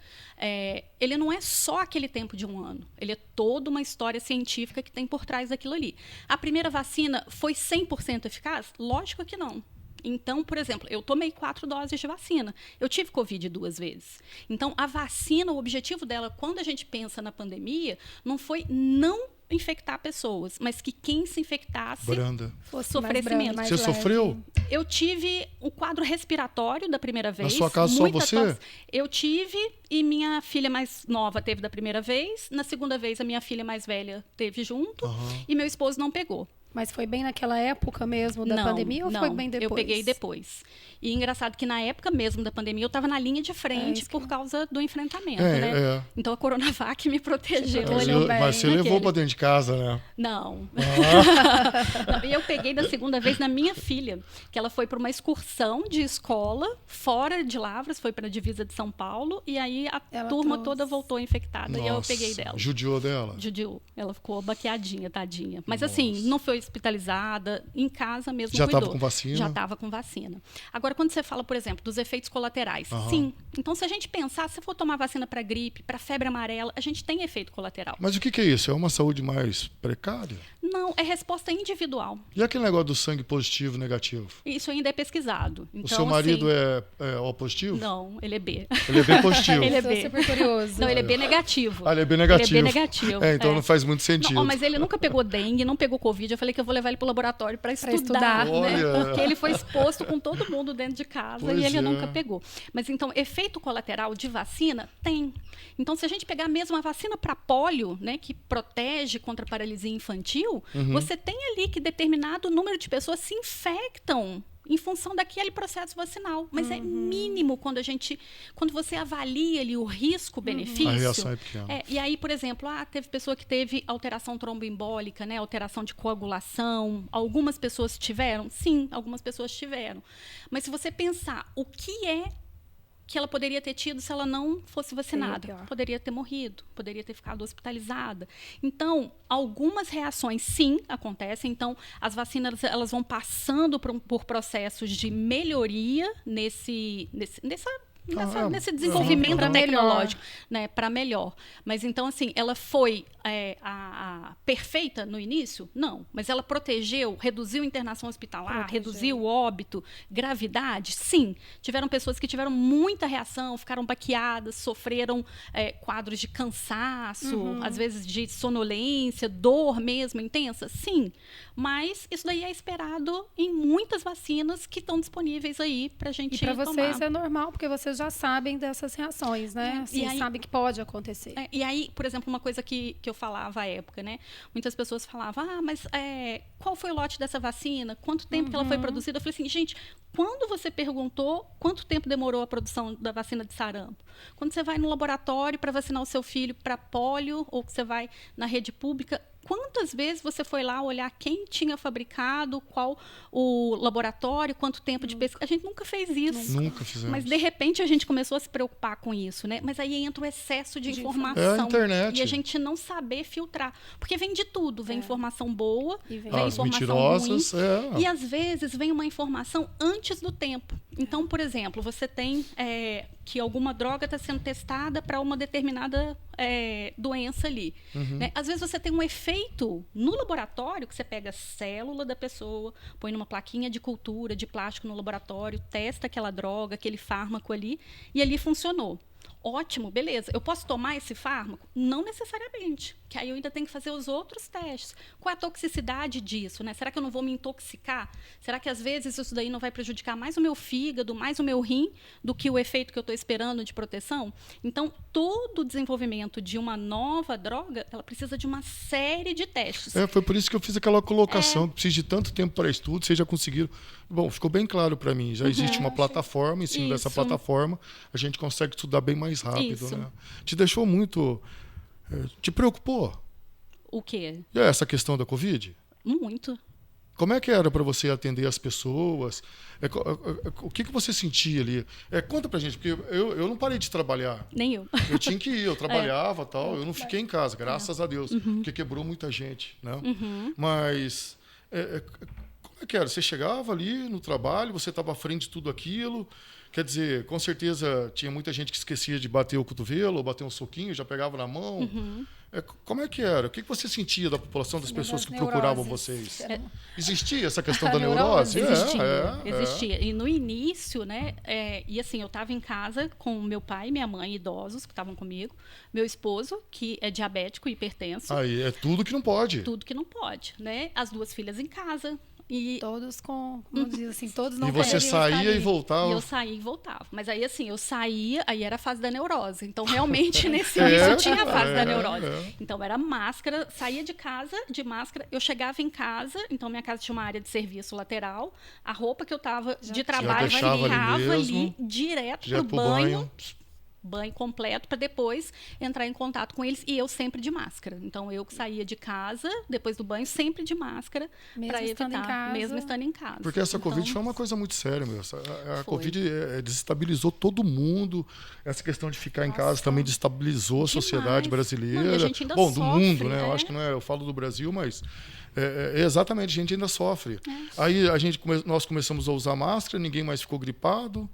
ele não é só aquele tempo de um ano. Ele é toda uma história científica que tem por trás daquilo ali. A primeira vacina foi 100% eficaz? Lógico que não. Então, por exemplo, eu tomei 4 doses de vacina. Eu tive Covid 2 vezes. Então, a vacina, o objetivo dela, quando a gente pensa na pandemia, não foi não infectar pessoas, mas que quem se infectasse sofresse menos.
Você sofreu?
Eu tive o quadro respiratório da primeira vez.
Na sua casa só você?
Tosse. Eu tive e minha filha mais nova teve da primeira vez. Na segunda vez, a minha filha mais velha teve junto e meu esposo não pegou.
Mas foi bem naquela época mesmo da pandemia ou foi bem depois?
Eu peguei depois. E engraçado que na época mesmo da pandemia eu estava na linha de frente por causa do enfrentamento, né? Então a Coronavac me protegeu.
Mas você levou para dentro de casa, né?
Não. E eu peguei da segunda vez na minha filha, que ela foi para uma excursão de escola fora de Lavras, foi para a divisa de São Paulo, e aí a turma toda voltou infectada.
Nossa,
e eu peguei dela.
Judiou dela?
Judiou. Ela ficou baqueadinha, tadinha. Mas assim, não foi hospitalizada, em casa mesmo
já
cuidou.
Já estava com vacina?
Já estava com vacina. Agora, quando você fala, por exemplo, dos efeitos colaterais, sim. Então, se a gente pensar, se for tomar vacina para gripe, para febre amarela, a gente tem efeito colateral.
Mas o que é isso? É uma saúde mais precária?
Não, é resposta individual.
E aquele negócio do sangue positivo e negativo?
Isso ainda é pesquisado. Então,
o seu marido é O positivo?
Não, ele é B.
Ele é B positivo?
Ele é B.
Super curioso.
Não, ele é B negativo.
Ele é B negativo.
Ele é B negativo.
Então não faz muito sentido.
Não, mas ele nunca pegou dengue, não pegou Covid. Eu falei que eu vou levar ele para o laboratório para estudar, né?
Olha.
Porque ele foi exposto com todo mundo dentro de casa e ele nunca pegou. Mas então, efeito colateral de vacina tem. Então, se a gente pegar mesmo a vacina para pólio, né, que protege contra a paralisia infantil, você tem ali que determinado número de pessoas se infectam em função daquele processo vacinal. Mas é mínimo quando você avalia ali o risco-benefício.
A reação é pequena.
E aí, por exemplo, teve pessoa que teve alteração tromboembólica, né, alteração de coagulação. Algumas pessoas tiveram? Sim, algumas pessoas tiveram. Mas se você pensar o que ela poderia ter tido se ela não fosse vacinada. Poderia ter morrido, poderia ter ficado hospitalizada. Então, algumas reações, sim, acontecem. Então, as vacinas elas vão passando por processos de melhoria nessa nesse desenvolvimento
pra
tecnológico, né, para melhor. Mas então, assim, ela foi a perfeita no início? Não. Mas ela protegeu, reduziu internação hospitalar, reduziu o óbito, gravidade? Sim. Tiveram pessoas que tiveram muita reação, ficaram baqueadas, sofreram quadros de cansaço, às vezes de sonolência, dor mesmo intensa? Sim. Mas isso daí é esperado em muitas vacinas que estão disponíveis aí para a gente tomar.
E para vocês é normal, porque vocês já sabem dessas reações, né? Assim,
E aí,
sabem que pode acontecer.
E aí, por exemplo, uma coisa que eu falava à época, né? Muitas pessoas falavam, mas qual foi o lote dessa vacina? Quanto tempo que ela foi produzida? Eu falei assim, gente, quando você perguntou quanto tempo demorou a produção da vacina de sarampo? Quando você vai no laboratório para vacinar o seu filho para pólio, ou que você vai na rede pública, quantas vezes você foi lá olhar quem tinha fabricado, qual o laboratório, quanto tempo de pesquisa? A gente nunca fez isso.
Nunca fizemos.
Mas, de repente, a gente começou a se preocupar com isso, né? Mas aí entra o excesso de informação.
É a internet.
E a gente não saber filtrar. Porque vem de tudo. Vem informação boa, vem informação
mentirosas,
ruim. E, às vezes, vem uma informação antes do tempo. Então, por exemplo, você tem que alguma droga está sendo testada para uma determinada doença ali. Né? Às vezes você tem um efeito no laboratório, que você pega a célula da pessoa, põe numa plaquinha de cultura, de plástico no laboratório, testa aquela droga, aquele fármaco ali, e ali funcionou. Ótimo, beleza. Eu posso tomar esse fármaco? Não necessariamente, que aí eu ainda tenho que fazer os outros testes. Qual é a toxicidade disso, né? Será que eu não vou me intoxicar? Será que às vezes isso daí não vai prejudicar mais o meu fígado, mais o meu rim, do que o efeito que eu estou esperando de proteção? Então, todo o desenvolvimento de uma nova droga, ela precisa de uma série de testes.
Foi por isso que eu fiz aquela colocação, que precisa de tanto tempo para estudo, vocês já conseguiram. Bom, ficou bem claro para mim. Já existe uma plataforma, em cima dessa plataforma, a gente consegue estudar bem mais rápido. Né? Te deixou muito... te preocupou?
O quê?
Essa questão da Covid?
Muito.
Como é que era para você atender as pessoas? O que você sentia ali? Conta pra gente, porque eu não parei de trabalhar.
Nem eu.
Eu tinha que ir, eu trabalhava tal, eu não fiquei em casa, graças a Deus, porque quebrou muita gente. Né? Mas como é que era? Você chegava ali no trabalho, você estava à frente de tudo aquilo. Quer dizer, com certeza tinha muita gente que esquecia de bater o cotovelo, ou bater um soquinho, já pegava na mão. Como é que era? O que você sentia da população, das pessoas que procuravam vocês? Existia essa questão da neurose?
Existia. E no início, né? E assim, eu estava em casa com meu pai, minha mãe, idosos que estavam comigo, meu esposo, que é diabético e hipertenso.
Aí é tudo que não pode.
Tudo que não pode, né? As duas filhas em casa. E
todos como diz assim, todos não
E você saía e voltava?
E eu saía e voltava. Mas aí, assim, eu saía, aí era a fase da neurose. Então, realmente, nesse início, tinha a fase da neurose. Então, era máscara, saía de casa, de máscara, eu chegava em casa, então minha casa tinha uma área de serviço lateral, a roupa que eu tava de trabalho, ficava ali, direto pro banho completo, para depois entrar em contato com eles, e eu sempre de máscara. Então, eu que saía de casa, depois do banho, sempre de máscara, para evitar, mesmo estando em casa.
Porque essa Covid foi uma coisa muito séria, meu. A Covid desestabilizou todo mundo. Essa questão de ficar em casa também desestabilizou a sociedade brasileira.
Não, e a gente ainda
do mundo, né? Eu acho que não é, eu falo do Brasil, mas exatamente, a gente ainda sofre. Aí nós começamos a usar máscara, ninguém mais ficou gripado.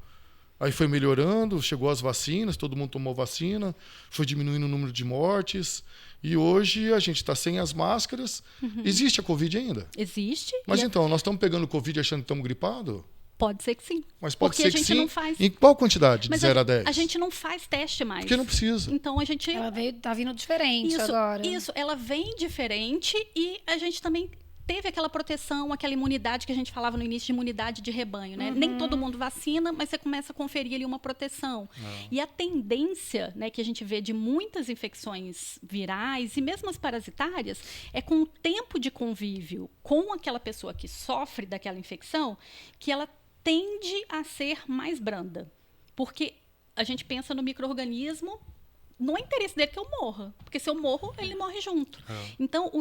Aí foi melhorando, chegou as vacinas, todo mundo tomou vacina, foi diminuindo o número de mortes. E hoje a gente está sem as máscaras. Existe a Covid ainda?
Existe.
Mas então, nós estamos pegando Covid achando que estamos gripados?
Pode ser que sim.
Mas pode ser que sim.
Porque a gente não faz.
Em qual quantidade? De 0 a 10?
A gente não faz teste mais.
Porque não precisa.
Então a gente.
Ela tá vindo diferente agora.
Isso, ela vem diferente e a gente também teve aquela proteção, aquela imunidade que a gente falava no início de imunidade de rebanho, né? Nem todo mundo vacina, mas você começa a conferir ali uma proteção. E a tendência, né, que a gente vê de muitas infecções virais e mesmo as parasitárias é com o tempo de convívio com aquela pessoa que sofre daquela infecção que ela tende a ser mais branda. Porque a gente pensa no micro-organismo, não é interesse dele que eu morra, porque se eu morro, ele morre junto. Então,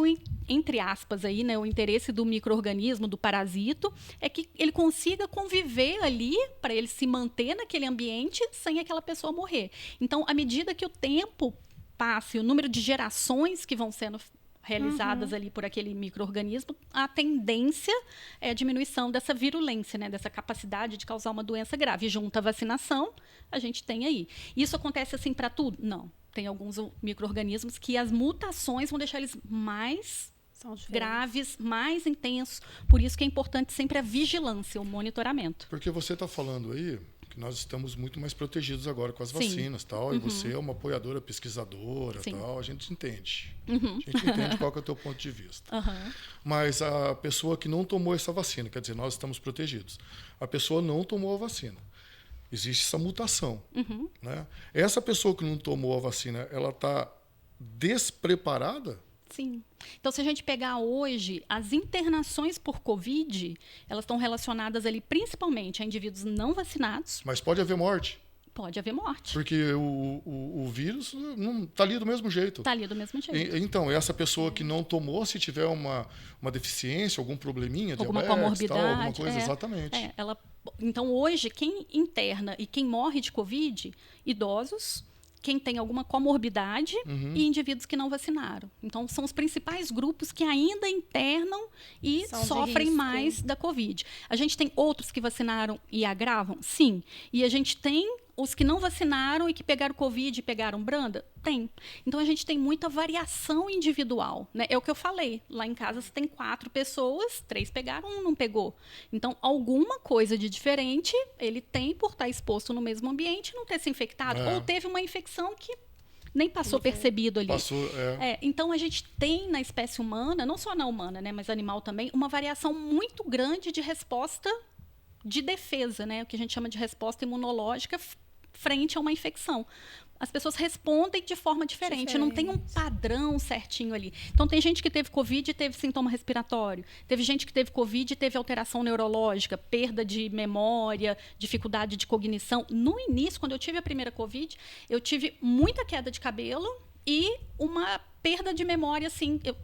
entre aspas, aí, né, o interesse do micro-organismo, do parasito, é que ele consiga conviver ali, para ele se manter naquele ambiente, sem aquela pessoa morrer. Então, à medida que o tempo passe, o número de gerações que vão sendo realizadas ali por aquele micro-organismo, a tendência é a diminuição dessa virulência, né, dessa capacidade de causar uma doença grave. E junto à vacinação, a gente tem aí. Isso acontece assim para tudo? Não. Tem alguns micro-organismos que as mutações vão deixar eles mais graves, mais intensos. Por isso que é importante sempre a vigilância, o monitoramento.
Porque você está falando aí que nós estamos muito mais protegidos agora com as vacinas, tal, e você é uma apoiadora, pesquisadora, tal, a gente entende. A gente entende qual que é o teu ponto de vista. Mas a pessoa que não tomou essa vacina, quer dizer, nós estamos protegidos. A pessoa não tomou a vacina. Existe essa mutação. Né? Essa pessoa que não tomou a vacina, ela está despreparada?
Sim. Então, se a gente pegar hoje, as internações por Covid, elas estão relacionadas ali principalmente a indivíduos não vacinados.
Mas pode haver morte?
Pode haver morte.
Porque o vírus não está ali do mesmo jeito.
Está ali do mesmo jeito.
Então, essa pessoa que não tomou, se tiver uma deficiência, algum probleminha,
alguma
diabetes,
comorbidade,
tal, alguma coisa, exatamente.
Então, hoje, quem interna e quem morre de Covid, idosos, quem tem alguma comorbidade e indivíduos que não vacinaram. Então, são os principais grupos que ainda internam e sofrem mais da Covid. A gente tem outros que vacinaram e agravam? Sim. E a gente tem os que não vacinaram e que pegaram Covid e pegaram branda? Tem. Então, a gente tem muita variação individual. Né? É o que eu falei. Lá em casa, você tem 4 pessoas, 3 pegaram, 1 não pegou. Então, alguma coisa de diferente ele tem por estar exposto no mesmo ambiente e não ter se infectado. Ou teve uma infecção que nem passou percebido ali. Então, a gente tem na espécie humana, não só na humana, né, mas animal também, uma variação muito grande de resposta de defesa, né, o que a gente chama de resposta imunológica frente a uma infecção. As pessoas respondem de forma diferente, não tem um padrão certinho ali. Então, tem gente que teve Covid e teve sintoma respiratório. Teve gente que teve Covid e teve alteração neurológica, perda de memória, dificuldade de cognição. No início, quando eu tive a primeira Covid, eu tive muita queda de cabelo e uma perda de memória, assim, eu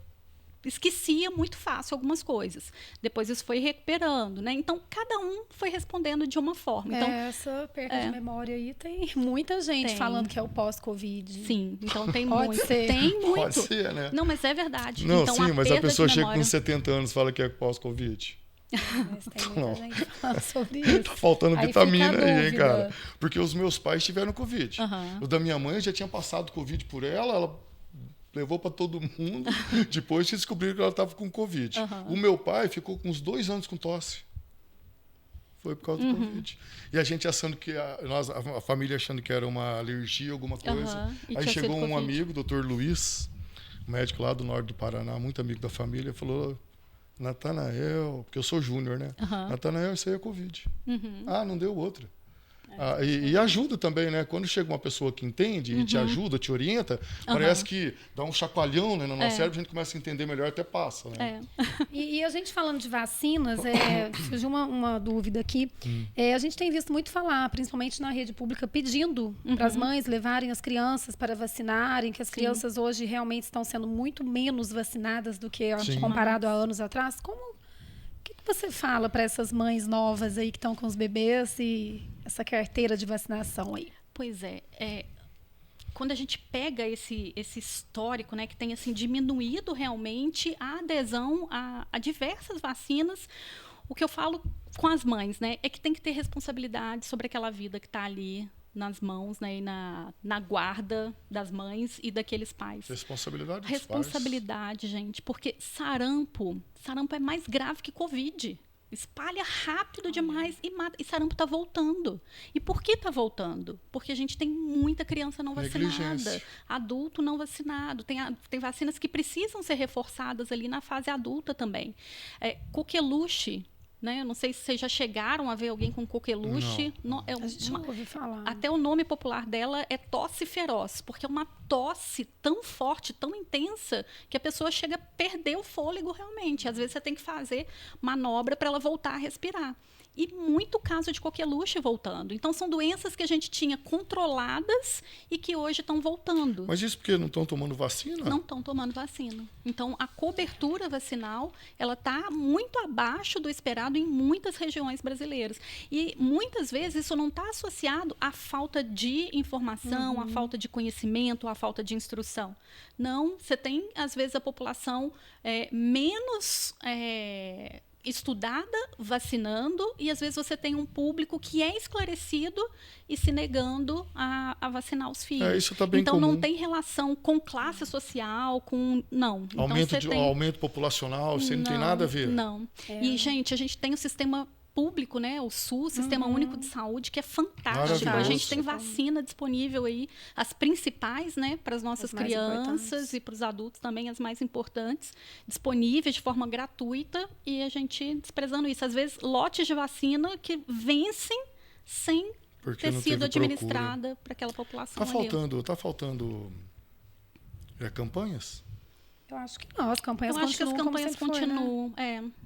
esquecia muito fácil algumas coisas. Depois isso foi recuperando, né? Então, cada um foi respondendo de uma forma. Então,
essa perda de memória aí tem muita gente falando que é o pós-Covid.
Sim, então tem
Pode
muito.
ser.
Tem muito.
Pode ser, né?
Não, mas é verdade.
Não,
então,
sim, mas a pessoa chega
memória...
com 70 anos e fala que é pós-Covid.
Mas tem muita gente falando sobre isso.
Tá faltando
Aí
vitamina
fica a
aí, hein,
dúvida.
cara? Porque os meus pais tiveram Covid. O da minha mãe já tinha passado Covid por ela levou para todo mundo, depois descobriram que ela estava com Covid. O meu pai ficou com uns 2 anos com tosse. Foi por causa do Covid. E a gente achando que, a família achando que era uma alergia, alguma coisa. Aí chegou um amigo, doutor Luiz, médico lá do norte do Paraná, muito amigo da família, falou: Natanael, porque eu sou júnior, né? Natanael, isso aí é Covid. Ah, não deu outra. E ajuda também, né? Quando chega uma pessoa que entende e te ajuda, te orienta, parece que dá um chacoalhão, né, no nosso cérebro, a gente começa a entender melhor, até passa. Né?
E a gente falando de vacinas, surgiu uma dúvida aqui. A gente tem visto muito falar, principalmente na rede pública, pedindo para as mães levarem as crianças para vacinarem, que as crianças hoje realmente estão sendo muito menos vacinadas do que comparado a anos atrás. O que você fala para essas mães novas aí que estão com os bebês e essa carteira de vacinação aí?
Pois quando a gente pega esse histórico, né, que tem assim, diminuído realmente a adesão a diversas vacinas, o que eu falo com as mães, né, é que tem que ter responsabilidade sobre aquela vida que está ali nas mãos, né, e na guarda das mães e daqueles pais. Responsabilidade, gente, porque sarampo é mais grave que Covid. Espalha rápido demais e mata. E sarampo está voltando. E por que está voltando? Porque a gente tem muita criança não vacinada, adulto não vacinado. Tem vacinas que precisam ser reforçadas ali na fase adulta também. Coqueluche, né? Eu não sei se vocês já chegaram a ver alguém com coqueluche.
A gente não ouviu falar.
Até o nome popular dela é tosse feroz, porque é uma tosse tão forte, tão intensa, que a pessoa chega a perder o fôlego realmente. Às vezes você tem que fazer manobra para ela voltar a respirar. e muito caso de coqueluche voltando. Então, são doenças que a gente tinha controladas e que hoje estão voltando.
Mas isso porque não estão tomando vacina?
Não estão tomando vacina. Então, a cobertura vacinal ela está muito abaixo do esperado em muitas regiões brasileiras. E, muitas vezes, isso não está associado à falta de informação, à falta de conhecimento, à falta de instrução. Não, você tem, às vezes, a população menos estudada vacinando, e às vezes você tem um público que é esclarecido e se negando a vacinar os filhos.
Isso tá bem
então
comum.
não tem relação com classe social, com não.
Aumento populacional, isso não tem nada a ver.
Não. E gente, a gente tem o sistema público, né, o SUS, Sistema Único de Saúde, que é fantástico. A gente tem vacina disponível aí, as principais, né, para as nossas crianças e para os adultos também, as mais importantes, disponíveis de forma gratuita, e a gente desprezando isso. Às vezes, lotes de vacina que vencem sem ter sido administrada para aquela população.
Tá faltando campanhas?
Eu acho que não, as campanhas
continuam. Eu acho que as campanhas continuam.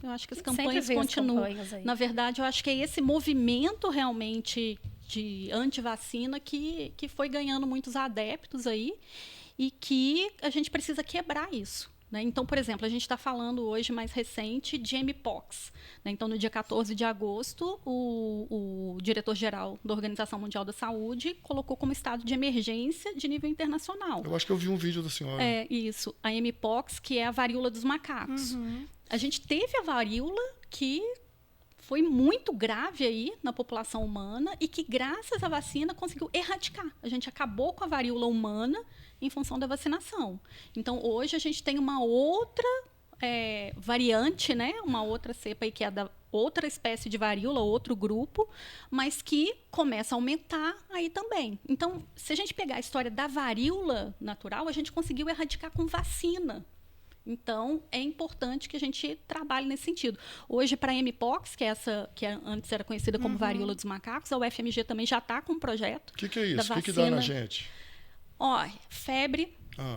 Eu acho que as campanhas continuam. Na verdade, eu acho que é esse movimento realmente de antivacina que foi ganhando muitos adeptos aí e que a gente precisa quebrar isso. Né? Então, por exemplo, a gente está falando hoje, mais recente, de mpox. Né? Então, no dia 14 de agosto, o diretor-geral da Organização Mundial da Saúde colocou como estado de emergência de nível internacional.
Eu acho que eu vi um vídeo da senhora.
Isso. A mpox, que é a varíola dos macacos. A gente teve a varíola que foi muito grave aí na população humana e que, graças à vacina, conseguiu erradicar. A gente acabou com a varíola humana em função da vacinação. Então, hoje, a gente tem uma outra variante, né? Uma outra cepa aí, que é da outra espécie de varíola, outro grupo, mas que começa a aumentar aí também. Então, se a gente pegar a história da varíola natural, a gente conseguiu erradicar com vacina. Então, é importante que a gente trabalhe nesse sentido. Hoje, para a mpox, que antes era conhecida como varíola dos macacos, a UFMG também já está com um projeto.
O que é isso? O que dá na gente?
Febre.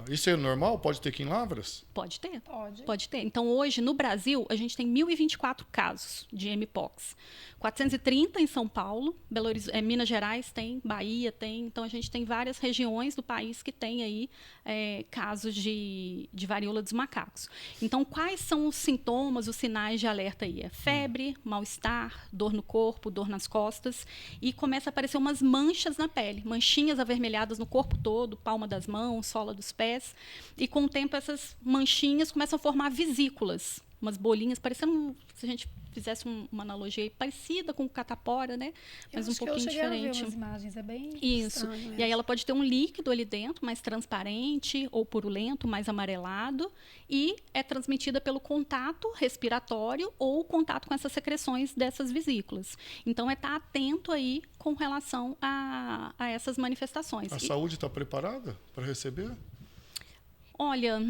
Isso é normal? Pode ter aqui em Lavras?
Pode ter. Pode ter. Então, hoje, no Brasil, a gente tem 1.024 casos de mpox. 430 em São Paulo, Minas Gerais tem, Bahia tem. Então, a gente tem várias regiões do país que tem aí casos de varíola dos macacos. Então, quais são os sintomas, os sinais de alerta aí? É febre, mal-estar, dor no corpo, dor nas costas, e começa a aparecer umas manchas na pele, manchinhas avermelhadas no corpo todo, palma das mãos, sola dos pés, e com o tempo essas manchinhas começam a formar vesículas, umas bolinhas, parecendo, se a gente fizesse uma analogia aí, parecida com catapora, né? Mas um pouquinho diferente.
Eu ver umas imagens, é bem
isso. E aí ela pode ter um líquido ali dentro, mais transparente ou purulento, mais amarelado, e é transmitida pelo contato respiratório ou contato com essas secreções dessas vesículas. Então, estar atento aí com relação a essas manifestações.
A saúde está preparada para receber?
Olha,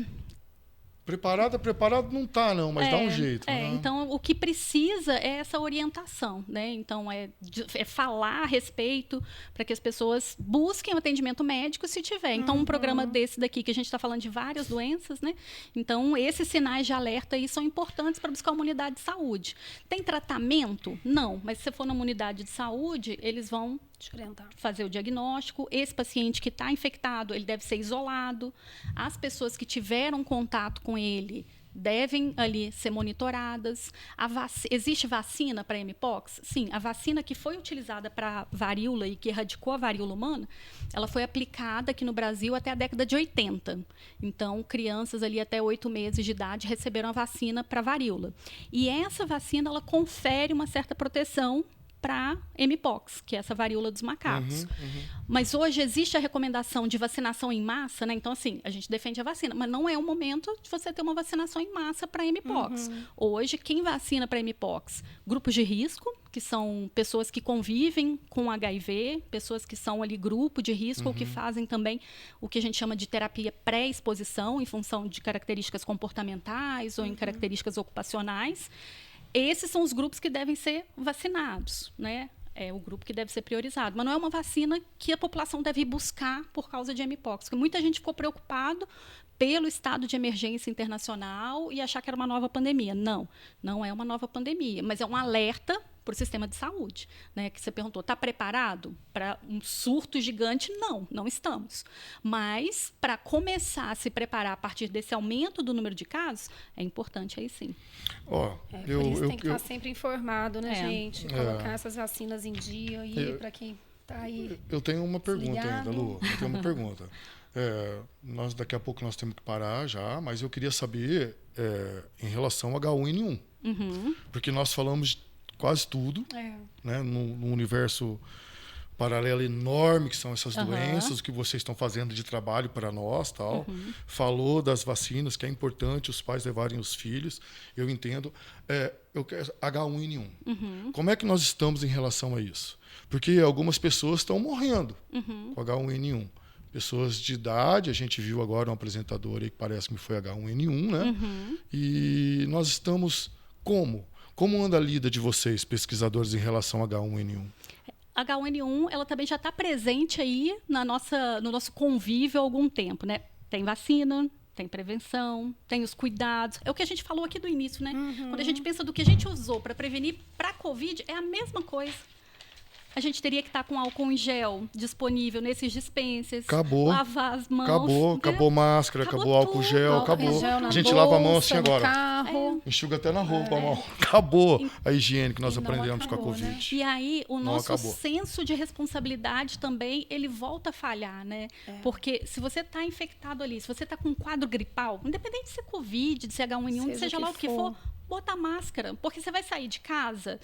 preparado não está, não, mas dá um jeito. Né?
Então, o que precisa é essa orientação, né? Então, é falar a respeito para que as pessoas busquem o atendimento médico se tiver. Então, um programa desse daqui, que a gente está falando de várias doenças, né? Então, esses sinais de alerta aí são importantes para buscar uma unidade de saúde. Tem tratamento? Não, mas se você for numa unidade de saúde, eles vão fazer o diagnóstico. Esse paciente que está infectado, ele deve ser isolado. As pessoas que tiveram contato com ele devem ali ser monitoradas. Existe vacina para mpox? Sim, a vacina que foi utilizada para varíola e que erradicou a varíola humana, ela foi aplicada aqui no Brasil até a década de 80. Então, crianças ali até 8 meses de idade receberam a vacina para varíola. E essa vacina, ela confere uma certa proteção para mpox, que é essa varíola dos macacos. Mas hoje existe a recomendação de vacinação em massa, né? Então, assim, a gente defende a vacina, mas não é o momento de você ter uma vacinação em massa para mpox. Hoje, quem vacina para mpox? Grupos de risco, que são pessoas que convivem com HIV, pessoas que são ali grupo de risco, ou que fazem também o que a gente chama de terapia pré-exposição, em função de características comportamentais ou em características ocupacionais. Esses são os grupos que devem ser vacinados, né? É o grupo que deve ser priorizado. Mas não é uma vacina que a população deve buscar por causa de mpox. Porque muita gente ficou preocupado pelo estado de emergência internacional e achar que era uma nova pandemia. Não, não é uma nova pandemia, mas é um alerta para o sistema de saúde, né? Que você perguntou, está preparado para um surto gigante? Não, não estamos. Mas, para começar a se preparar a partir desse aumento do número de casos, é importante aí sim.
Por isso tem que estar sempre informado, né, gente? Colocar essas vacinas em dia aí, para quem está aí.
Eu tenho uma pergunta ainda, Lu. Eu tenho uma pergunta. Daqui a pouco nós temos que parar já, mas eu queria saber em relação ao H1N1. Porque nós falamos de quase tudo, né, no universo paralelo enorme que são essas doenças, o que vocês estão fazendo de trabalho para nós, tal. Falou das vacinas, que é importante os pais levarem os filhos, eu entendo. H1N1. Como é que nós estamos em relação a isso? Porque algumas pessoas estão morrendo com H1N1. Pessoas de idade, a gente viu agora um apresentador aí que parece que foi H1N1, né? E nós estamos como? Como anda a lida de vocês, pesquisadores, em relação a H1N1?
H1N1, ela também já está presente aí no nosso convívio há algum tempo, né? Tem vacina, tem prevenção, tem os cuidados. É o que a gente falou aqui do início, né? Quando a gente pensa do que a gente usou para prevenir para a Covid, é a mesma coisa. A gente teria que estar com álcool em gel disponível nesses dispensers.
Acabou.
Lavar as mãos.
Acabou máscara, acabou álcool gel, acabou.
Gel
A gente
bolsa,
lava a mão assim agora.
Carro.
Enxuga até na roupa a mão. Acabou a higiene que nós aprendemos com a Covid.
Né?
E aí, o nosso senso de responsabilidade também, ele volta a falhar, né? Porque se você está infectado ali, se você está com um quadro gripal, independente de ser Covid, de ser H1N1, seja lá o que for, bota máscara, porque você vai sair de casa,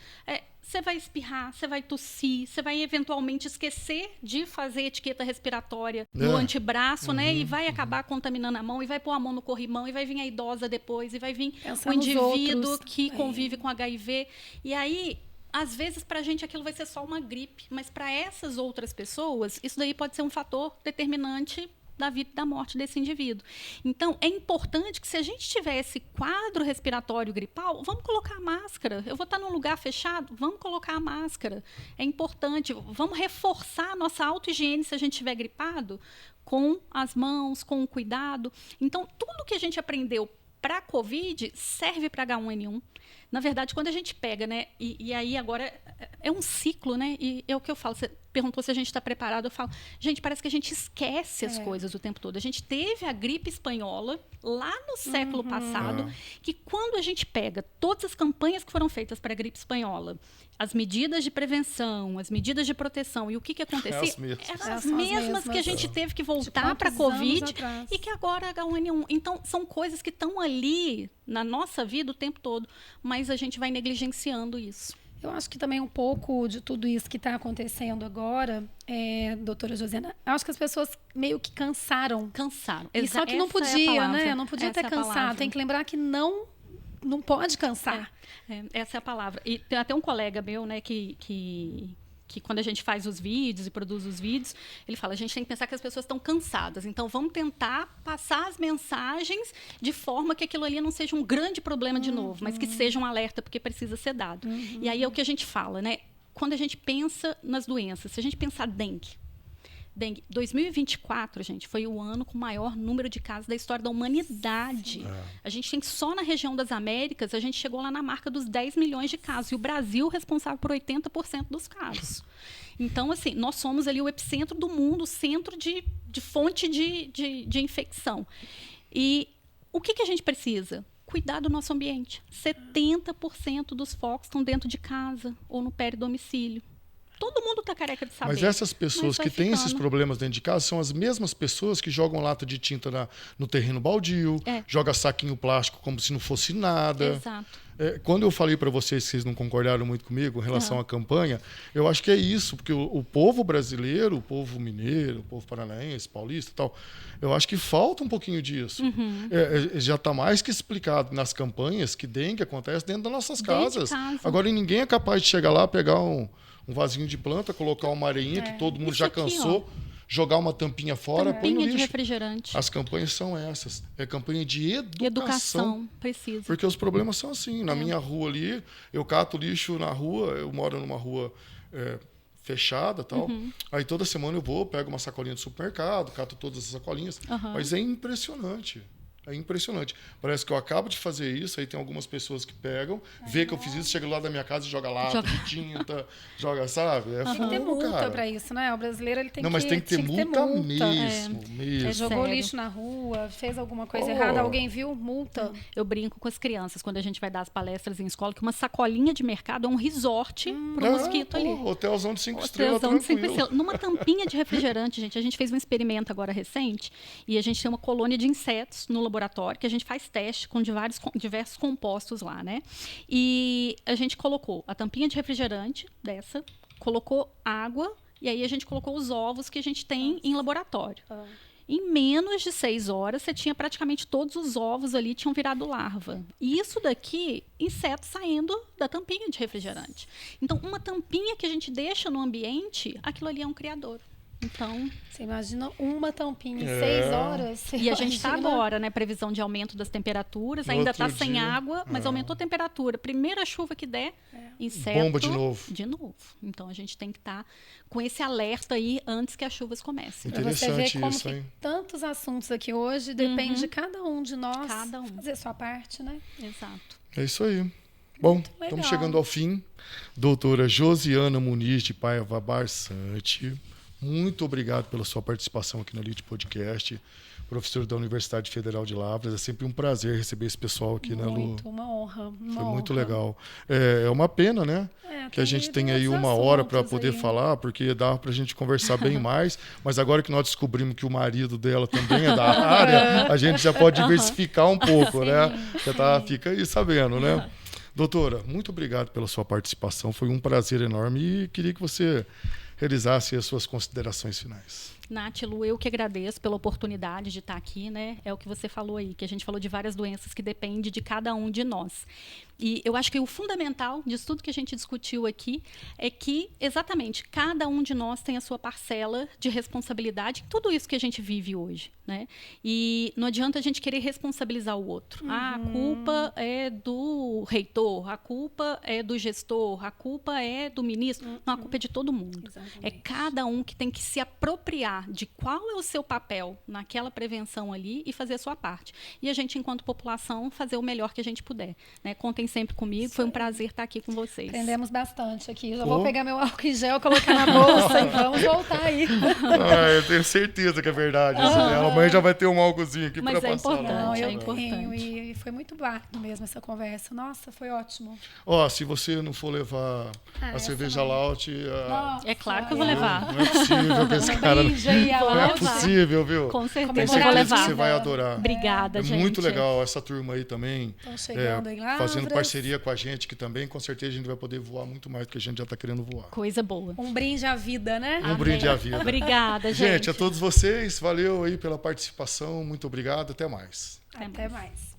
você vai espirrar, você vai tossir, você vai eventualmente esquecer de fazer etiqueta respiratória no antebraço, né? E vai acabar contaminando a mão, e vai pôr a mão no corrimão, e vai vir a idosa depois, e vai vir o indivíduo que convive com HIV. E aí, às vezes, para a gente aquilo vai ser só uma gripe, mas para essas outras pessoas, isso daí pode ser um fator determinante da vida e da morte desse indivíduo. Então, é importante que, se a gente tiver esse quadro respiratório gripal, vamos colocar a máscara. Eu vou estar num lugar fechado, vamos colocar a máscara. É importante. Vamos reforçar a nossa auto-higiene se a gente estiver gripado, com as mãos, com o cuidado. Então, tudo que a gente aprendeu para a Covid serve para H1N1. Na verdade, quando a gente pega, né? E aí agora é um ciclo, né? E é o que eu falo. Você perguntou se a gente está preparado. Eu falo, gente, parece que a gente esquece as coisas o tempo todo. A gente teve a gripe espanhola lá no século passado, que quando a gente pega todas as campanhas que foram feitas para a gripe espanhola, as medidas de prevenção, as medidas de proteção e o que acontecia, eram as mesmas que a gente teve que voltar para a Covid e que agora é H1N1. Então, são coisas que estão ali na nossa vida o tempo todo, mas a gente vai negligenciando isso.
Eu acho que também um pouco de tudo isso que está acontecendo agora, doutora Josiana, eu acho que as pessoas meio que cansaram.
E
só que não podia, né? Não podia ter cansado. Tem que lembrar que não pode cansar.
Essa é a palavra. E tem até um colega meu, né, que quando a gente faz os vídeos e produz os vídeos, ele fala, a gente tem que pensar que as pessoas estão cansadas, então vamos tentar passar as mensagens de forma que aquilo ali não seja um grande problema de novo, mas que seja um alerta, porque precisa ser dado. E aí é o que a gente fala, né? Quando a gente pensa nas doenças, se a gente pensar dengue, 2024, gente, foi o ano com o maior número de casos da história da humanidade. A gente tem só na região das Américas, a gente chegou lá na marca dos 10 milhões de casos. E o Brasil responsável por 80% dos casos. Então, assim, nós somos ali o epicentro do mundo, o centro de fonte de infecção. E o que a gente precisa? Cuidar do nosso ambiente. 70% dos focos estão dentro de casa ou no peridomicílio. Todo mundo está careca de saber.
Mas essas pessoas que têm esses problemas dentro de casa são as mesmas pessoas que jogam lata de tinta no terreno baldio, jogam saquinho plástico como se não fosse nada.
Exato.
Quando eu falei para vocês que vocês não concordaram muito comigo em relação à campanha, eu acho que é isso, porque o povo brasileiro, o povo mineiro, o povo paranaense, paulista e tal, eu acho que falta um pouquinho disso. Já está mais que explicado nas campanhas que dengue acontece dentro das nossas casas. Agora, ninguém é capaz de chegar lá, pegar um vasinho de planta, colocar uma areinha que todo mundo já cansou, jogar uma tampinha fora, põe no lixo.
De refrigerante.
As campanhas são essas. É campanha de educação.
Precisa.
Porque os problemas são assim. Na minha rua ali, eu cato lixo na rua, eu moro numa rua fechada e tal. Aí toda semana eu vou, pego uma sacolinha do supermercado, cato todas as sacolinhas. Mas é impressionante. É impressionante. Parece que eu acabo de fazer isso, aí tem algumas pessoas que pegam, vê que eu fiz isso, chega lá da minha casa e joga lata de tinta, joga, sabe?
Tem que ter multa para isso, né? O brasileiro ele tem
mas tem que ter multa mesmo.
Jogou lixo na rua, fez alguma coisa errada, alguém viu, multa.
Eu brinco com as crianças, quando a gente vai dar as palestras em escola, que uma sacolinha de mercado é um resort pro mosquito ali.
Hotelzão de 5 estrelas,
Numa tampinha de refrigerante, gente, a gente fez um experimento agora recente, e a gente tem uma colônia de insetos no laboratório, que a gente faz teste com diversos compostos lá, né? E a gente colocou a tampinha de refrigerante dessa, colocou água, e aí a gente colocou os ovos que a gente tem em laboratório. Em menos de 6 horas, você tinha praticamente todos os ovos ali tinham virado larva. E isso daqui, insetos saindo da tampinha de refrigerante. Então, uma tampinha que a gente deixa no ambiente, aquilo ali é um criador. Então,
você imagina uma tampinha em 6 horas.
E a gente está agora, né? Previsão de aumento das temperaturas. Ainda está sem água, mas aumentou a temperatura. Primeira chuva que der, inseto.
Bomba de novo.
De novo. Então a gente tem que estar com esse alerta aí antes que as chuvas comecem.
Interessante.
Você vê como
isso, hein?
Tantos assuntos aqui hoje depende de cada um de nós fazer sua parte, né?
Exato.
É isso aí. Bom, estamos chegando ao fim. Doutora Josiana Muniz de Paiva Barsante. Muito obrigado pela sua participação aqui no Elite Podcast. Professor da Universidade Federal de Lavras. É sempre um prazer receber esse pessoal aqui, né, Lu?
Uma honra.
Foi muito legal. É uma pena, né? Que a gente tem aí 1 hora para poder falar, porque dá para a gente conversar bem mais. Mas agora que nós descobrimos que o marido dela também é da área, a gente já pode diversificar um pouco, né? Fica aí sabendo, né? Doutora, muito obrigado pela sua participação. Foi um prazer enorme e queria que você realizasse as suas considerações finais.
Nath, Lu, eu que agradeço pela oportunidade de estar aqui, né? É o que você falou aí, que a gente falou de várias doenças que dependem de cada um de nós. E eu acho que o fundamental disso tudo que a gente discutiu aqui é que, exatamente, cada um de nós tem a sua parcela de responsabilidade em tudo isso que a gente vive hoje, né? E não adianta a gente querer responsabilizar o outro. A culpa é do reitor, a culpa é do gestor, a culpa é do ministro. Não, a culpa é de todo mundo. Exatamente. É cada um que tem que se apropriar de qual é o seu papel naquela prevenção ali e fazer a sua parte. E a gente, enquanto população, fazer o melhor que a gente puder, né? Contem sempre comigo. Foi um prazer estar aqui com vocês.
Aprendemos bastante aqui. Já vou pegar meu álcool em gel, colocar na bolsa e vamos voltar aí.
Eu tenho certeza que é verdade. Amanhã já vai ter um álcoolzinho aqui para passar.
Importante, é importante.
E foi muito válido mesmo essa conversa. Nossa, foi ótimo.
Se você não for levar a cerveja Laut...
É claro que eu vou levar.
Não é possível que esse cara... Não é possível, viu?
Com certeza.
Tenho certeza que você vai adorar.
Obrigada, gente.
É muito legal essa turma aí também.
Estão chegando em Lavras.
Fazendo parceria com a gente, que também, com certeza, a gente vai poder voar muito mais do que a gente já está querendo voar.
Coisa boa.
Um brinde à vida, né?
Um brinde à vida.
Obrigada, gente.
Gente, a todos vocês, valeu aí pela participação. Muito obrigado. Até mais.
Até mais.